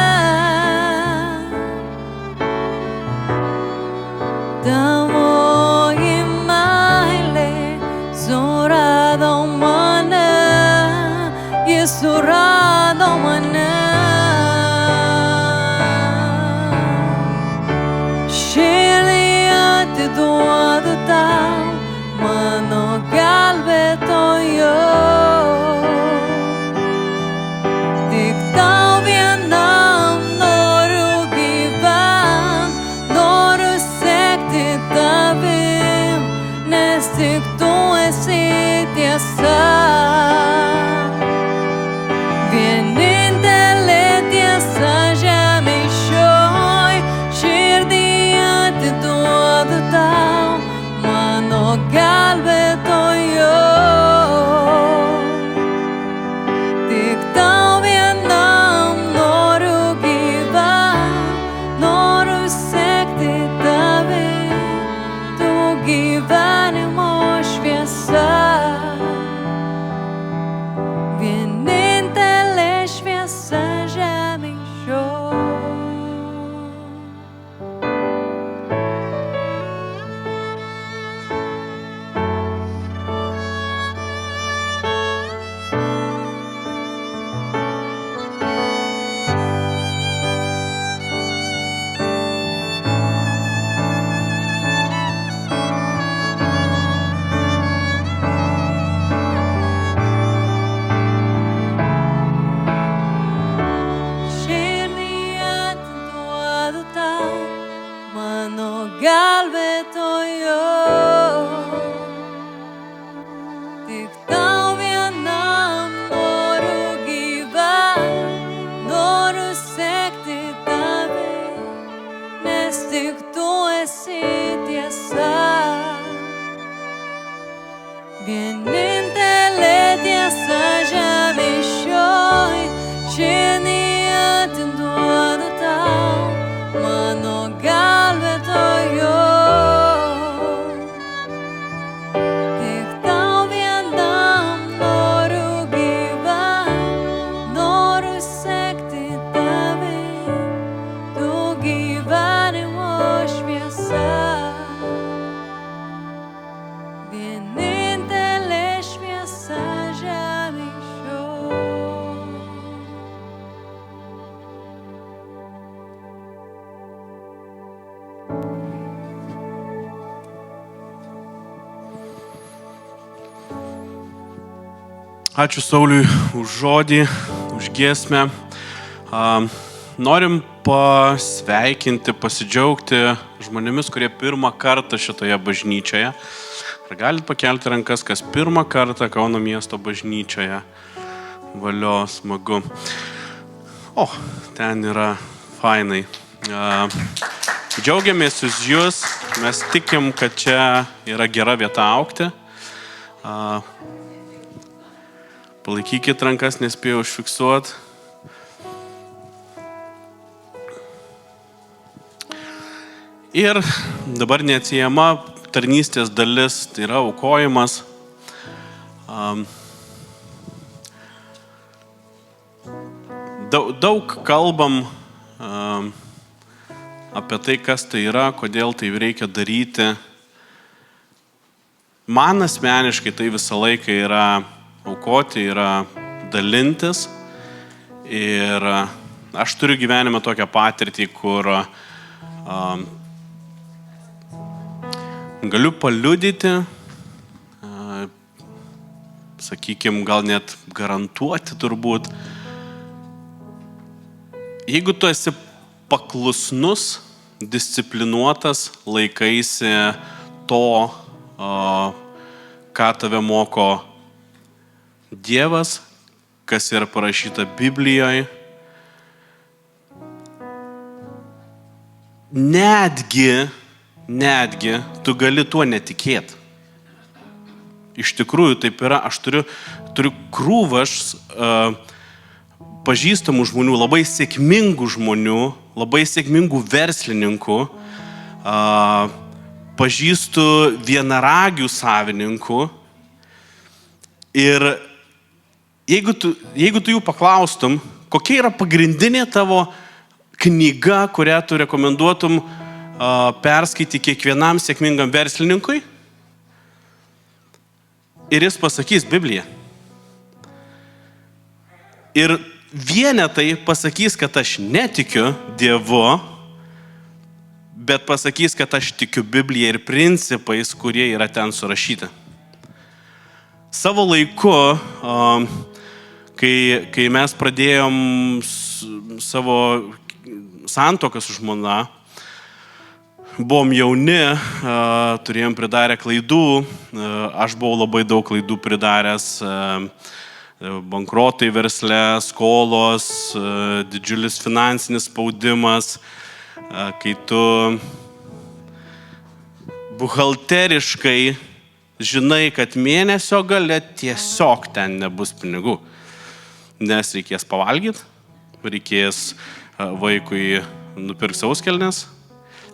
tavoji meilė surado mane, jis surado mane. Širdį atiduodu tau, mano gelbėtojo. Tik tau vienam noriu gyvent, noriu sekti tavim, nes tik tu esi tiesa. Vienintelė tiesa žemėj šioj, širdį atiduodu tau, mano gelbėtojo. Tik tau vienam noriu gyvent, noriu sekti tavim, tu gyvenimo šviesa. Vienintelė šviesa žemėj šioj. Širdį atiduodu tau, mano gelbėtojo. Tik tau vienam noriu gyvent, noriu sekti tavim, nes tik tu esi tiesa. Vienintelė tiesa žemėj šioj, širdį atiduodu tau, mano gelbėtojo. Tik tau vienam noriu gyvent, noriu sekti tavim, tu gyvenimo šviesa. Vienintelė šviesa žemėj šioj. Ačiū Sauliui už žodį, už giesmę. Norim pasveikinti, pasidžiaugti žmonėmis, kurie pirmą kartą šitoje bažnyčioje. Ar galit pakelti rankas, kas pirmą kartą Kauno miesto bažnyčioje? Valio, smagu. O, ten yra fainai. Džiaugiamės jūs, mes tikim, kad čia yra gera vieta augti. Palaikykit rankas, nespėjau užfiksuoti. Ir dabar neatsiejama tarnystės dalis, tai yra aukojimas. Daug kalbam apie tai, kas tai yra, kodėl tai reikia daryti. Man asmeniškai tai visą laiką yra aukoti, yra dalintis. Ir aš turiu gyvenime tokią patirtį, kur galiu paliudyti, sakykime, gal net garantuoti turbūt, jeigu tu esi paklusnus, disciplinuotas, laikaisi to, ką tave moko Dievas, kas yra parašyta Biblijoje, netgi tu gali tuo netikėti. Iš tikrųjų taip yra, aš turiu krūvas pažįstamų žmonių, labai sėkmingų žmonių, labai sėkmingų verslininkų, pažįstu vienaragių savininkų. Ir jeigu tu jų paklaustum, kokia yra pagrindinė tavo knyga, kurią tu rekomenduotum perskaityti kiekvienam sėkmingam verslininkui, ir jis pasakys Bibliją. Ir vienetai pasakys, kad aš netikiu Dievu, bet pasakys, kad aš tikiu Bibliją ir principais, kurie yra ten surašyti. Savo laiku, kai mes pradėjom savo santuoką su žmona, buvom jauni, turėjom pridarę klaidų, aš buvau labai daug klaidų pridaręs, bankrotai versle, skolos, didžiulis finansinis spaudimas, kai tu buhalteriškai žinai, kad mėnesio gale tiesiog ten nebus pinigų, nes reikės pavalgyti, reikės vaikui nupirkti sauskelnes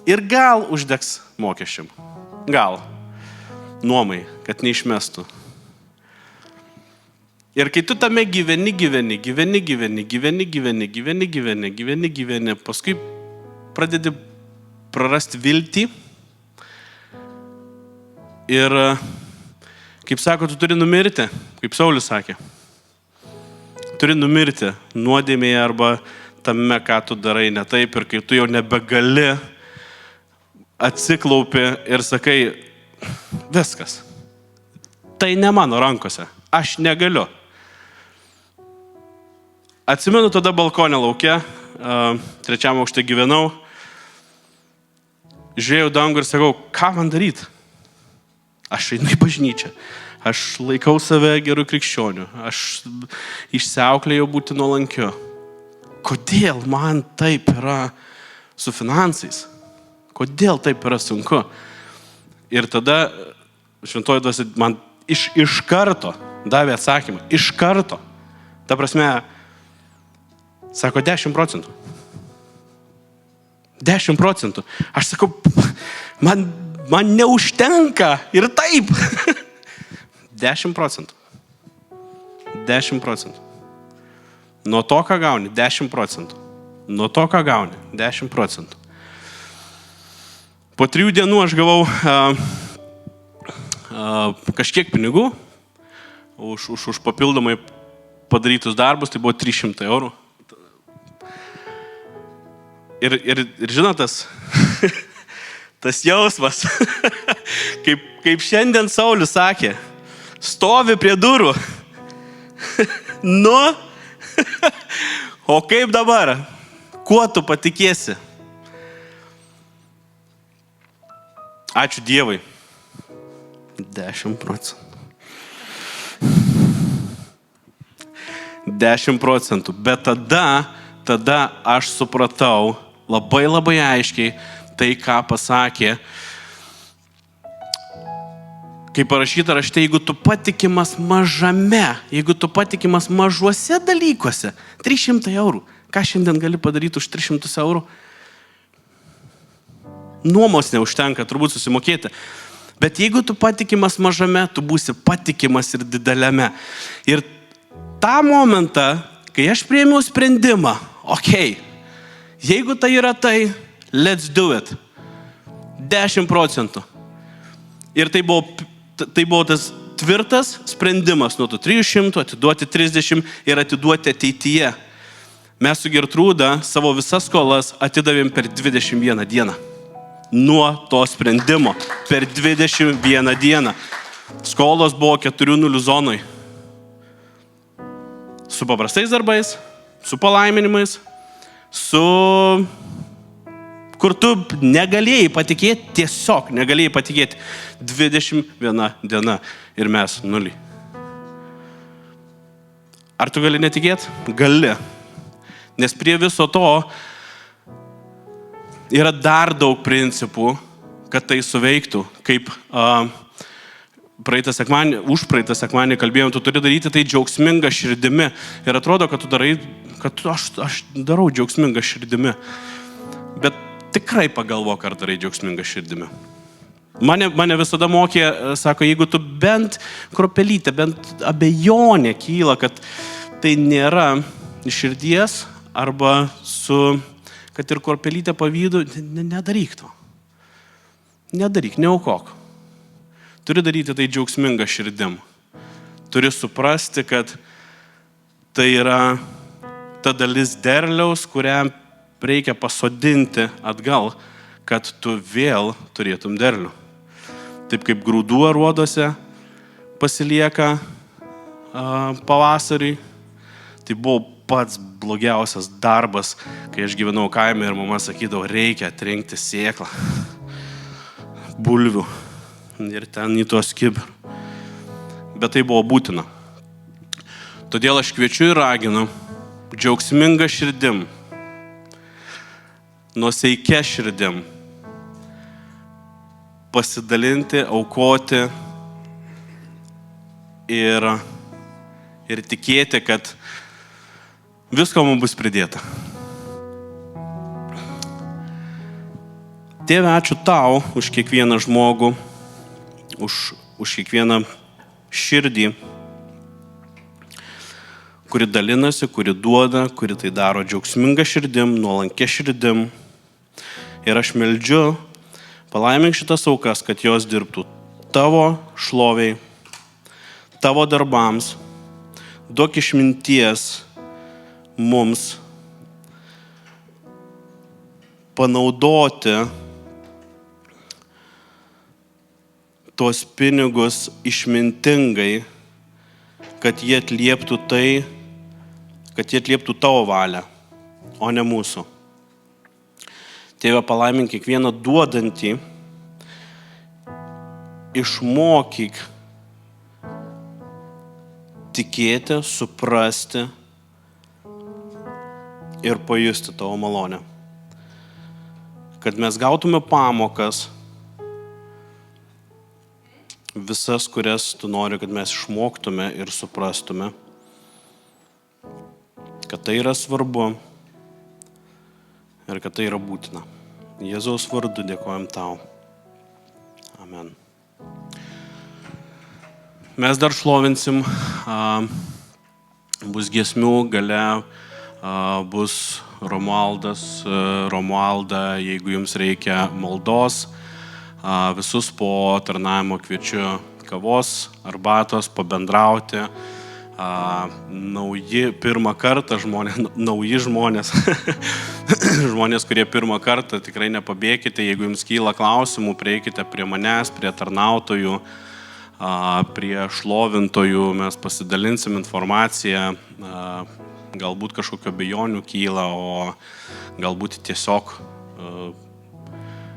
ir gal uždegs mokesčiam, gal nuomai, kad neišmestų. Ir kai tu tame gyveni, paskui pradedi prarasti viltį ir, kaip sako, tu turi numirti, kaip Saulius sakė. Turi numirti nuodėmėje arba tame, ką tu darai ne taip, ir kai tu jau nebegali, atsiklaupi ir sakai, viskas, tai ne mano rankose, aš negaliu. Atsimenu tada balkonę lauke, 3 aukšte gyvenau, žiūrėjau dangų ir sakau, ką man daryti? Aš einu į bažnyčią, aš laikau save gerų krikščionių, aš išsiauklėjau būti nuolankiu. Kodėl man taip yra su finansais? Kodėl taip yra sunku? Ir tada šventoji dvasia man iš karto davė atsakymą. Iš karto. Ta prasme, sako 10%. 10%. Aš sakau, man neužtenka ir taip. 10%. 10%. Nuo to, ką gauni, 10%. Nuo to, ką gauni, 10%. Po 3 dienų aš gavau kažkiek pinigų už papildomai padarytus darbus, tai buvo 300 eurų. Ir žinot, tas jausmas, kaip šiandien Saulius sakė, stovi prie durų. Nu, o kaip dabar? Kuo tu patikėsi? Ačiū Dievui. 10%. 10%. Bet tada aš supratau labai aiškiai tai, ką pasakė Kaip parašyta rašte, jeigu tu patikimas mažame, jeigu tu patikimas mažuose dalykuose, 300 eurų. Ką šiandien gali padaryti už 300 eurų? Nuomos neužtenka, turbūt susimokėti. Bet jeigu tu patikimas mažame, tu būsi patikimas ir dideliame. Ir tą momentą, kai aš priėmiau sprendimą, jeigu tai yra tai, let's do it. 10%. Ir tai buvo tas tvirtas sprendimas nuo tų 300 atiduoti 30 ir atiduoti ateityje. Mes su Gertrūda savo visas skolas atidavėm per 21 dieną. Nuo to sprendimo. Per 21 dieną. Skolos buvo 4-0 zonoj. Su paprastais darbais, su palaiminimais, kur tu negalėjai patikėti, tiesiog negalėjai patikėti. 21 diena ir mes 0. Ar tu gali netikėti? Gali. Nes prie viso to yra dar daug principų, kad tai suveiktų. Kaip užpraeitą sekmanį kalbėjom, tu turi daryti tai džiaugsminga širdimi. Ir atrodo, kad tu darai, kad aš darau džiaugsminga širdimi. Bet tikrai pagalvok, ar darai džiaugsminga širdimi. Mane visada mokė, sako, jeigu tu bent kropelytę, bent abejonė kyla, kad tai nėra iš širdies, arba kad ir kropelytę pavydu, nedaryk to. Nedaryk, neaukok. Turi daryti tai džiaugsminga širdim. Turi suprasti, kad tai yra ta dalis derliaus, kurią reikia pasodinti atgal, kad tu vėl turėtum derlių. Taip kaip grūdų aruoduose pasilieka pavasarį, tai buvo pats blogiausias darbas, kai aš gyvenau kaime ir mama sakydavo, reikia atrinkti sėklą, bulvių ir ten į tuos kibirų. Bet tai buvo būtina. Todėl aš kviečiu ir raginu džiaugsmingą širdim, nuosaikia širdim pasidalinti, aukoti ir tikėti, kad visko mums bus pridėta. Tėve, ačiū tau už kiekvieną žmogų, už kiekvieną širdį, kuri dalinasi, kuri duoda, kuri tai daro džiaugsminga širdim, nuolankia širdim. Ir aš meldžiu, palaimink šitas aukas, kad jos dirbtų tavo šloviai, tavo darbams, duok išminties mums panaudoti tuos pinigus išmintingai, kad jie atlieptų tai, kad jie atlieptų tavo valią, o ne mūsų. Tėve, palaimink kiekvieną duodantį, išmokyk tikėti, suprasti ir pajusti tavo malonę. Kad mes gautume pamokas, visas, kurias tu nori, kad mes išmoktume ir suprastume, kad tai yra svarbu ir kad tai yra būtina. Jėzaus vardu dėkojam tau. Amen. Mes dar šlovinsim, bus giesmių, gale bus Romualda, jeigu jums reikia maldos, visus po tarnavimo kviečiu kavos, arbatos, pabendrauti. Pirmą kartą nauji žmonės, žmonės, kurie pirmą kartą, tikrai nepabėkite, jeigu jums kyla klausimų, prieikite prie manęs, prie tarnautojų, prie šlovintojų, mes pasidalinsim informaciją, galbūt kažkokio abejonių kyla, o galbūt tiesiog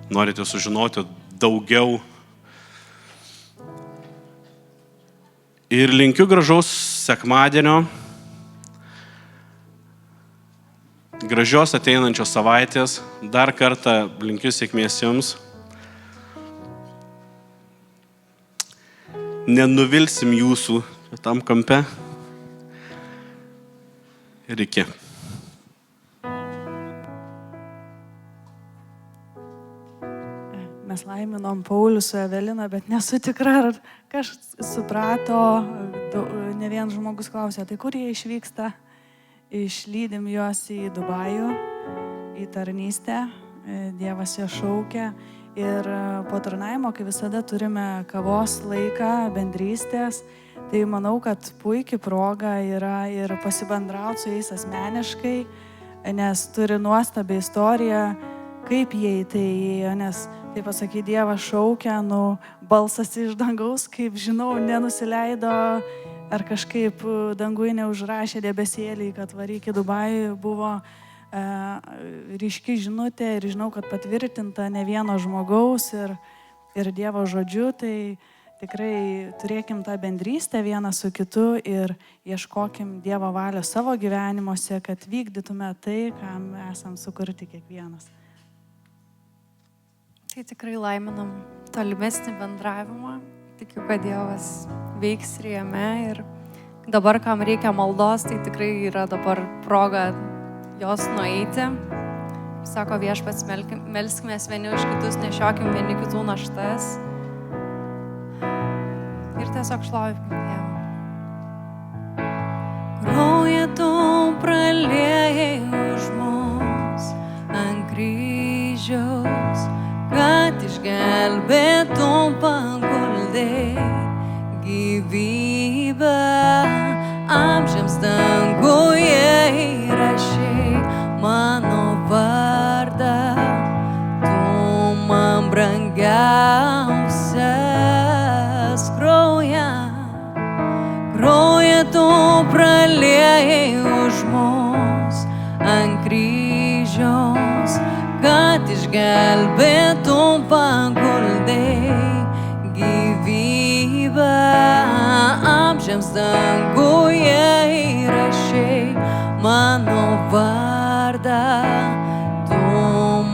norite sužinoti daugiau. Ir linkiu gražaus sekmadienio, gražios ateinančios savaitės. Dar kartą linkiu sėkmės jums. nenuvilsim jūsų tam kampe. Ir iki. Mes laiminom Paulių su Evelina, bet nesu tikra, ar kažkas suprato, ne vien žmogus klausė, tai kur jie išvyksta, išlydim juos į Dubajų, į tarnystę, Dievas jo šaukia ir po tarnaimo, kai visada turime kavos laiką, bendrystės, tai manau, kad puikiai proga yra ir pasibendrauti su jais asmeniškai, nes turi nuostabią istoriją, kaip jie į tai įėjo, nes taip pasakyti, Dievas šaukia, balsas iš dangaus, kaip žinau, nenusileido ar kažkaip dangui neužrašė debesėlį, kad varyk į Dubajų, buvo ryški žinutė ir žinau, kad patvirtinta ne vieno žmogaus ir Dievo žodžiu, tai tikrai turėkim tą bendrystę vieną su kitu ir ieškokim Dievo valios savo gyvenimuose, kad vykdytume tai, kam esam sukurti kiekvienas. Tai tikrai laiminam tolimesnį bendravimą. Tikiu, kad Dievas veiks ir jame. Ir dabar, kam reikia maldos, tai tikrai yra dabar proga jos nueiti. Sako Viešpats, melskimės vieni už kitus, nešiokim vieni kitų naštas. Ir tiesiog šlovinkim Dievą. Kraują tu praliejai už mus ant kryžiaus, kad išgelbėtum paguldei gyvybę, amžiams danguje įrašei mano vardą, tu man brangiausias kraują tu praliejai už mus ant kryžiaus, kad išgelbėtum paguldei gyvybę, amžiams danguje įrašei mano vardą, tu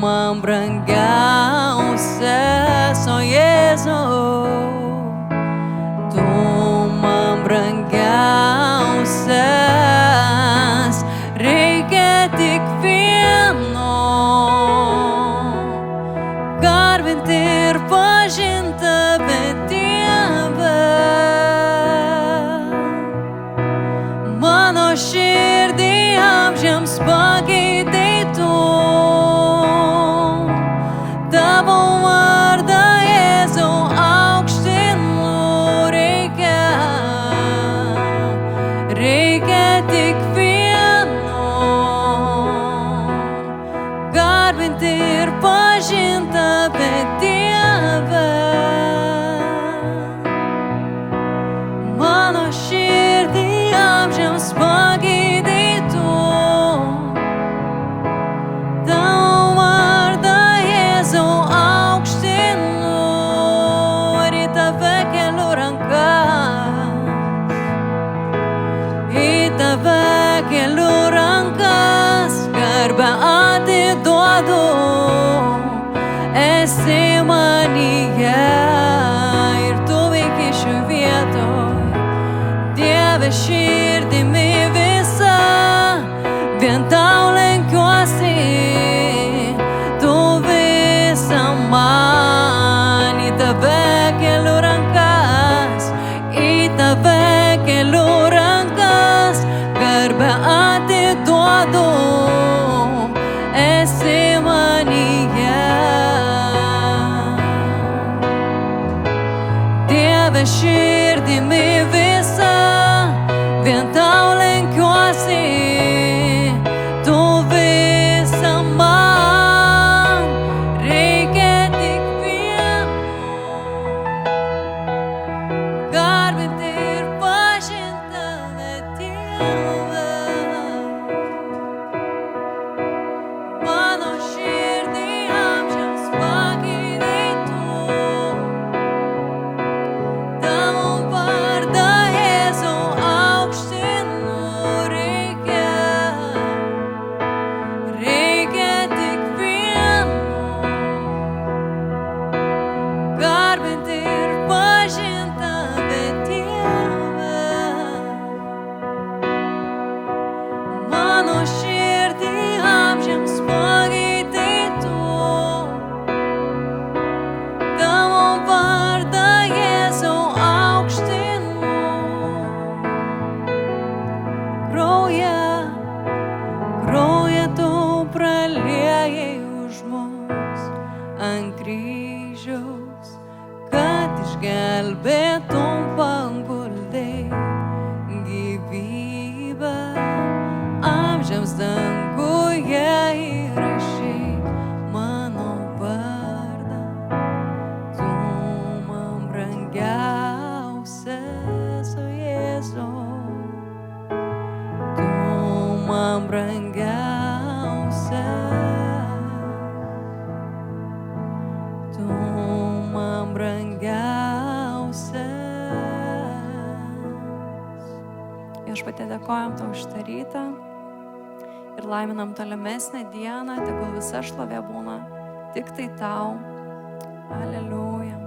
man brangiausias, o Jėzau, tu man brangiausias, reikia tik vieno, garbinti ir pažinti tave, Dieve. Mano širdį amžiams pakeitei tu, tavo vardą Jėzau aukštinu, reikia tik vieno, garbinti ir pažinti tave, Dieve. Mano širdį amžiams pakeitei tu, tavo vardą Jėzau aukštinu, ir į tave keliu rankas, į tave keliu rankas, garbę atiduodu, esi manyje ir tu veiki šių vietoj, Dieve širdimi visa, vien tau lenkiuosi, tu visa man, į tave keliu rankas, į tave keliu rankas, garbę atiduodu, esi manyje. Dieve širdimi visa, vien tau lenkiuosi, tu visa man, reikia tik vieno, garbinti ir pažinti tave, Dieve. Mano širdį amžiams pakeitei tu, tavo vardą Jėzau aukštinu, kraują tu praliejai už mus ant kryžiaus, kad išgelbėtum paguldei gyvybę amžiams danguje įrašei mano vardą. Tu man brangiausias, o Jėzau, tu man brangiausias, tu man brangiausias. Viešpatie, dėkojam tau šitą rytą ir laiminam tolimesnę dieną, tegul visa šlovė būna tik tai tau. Aleliuja.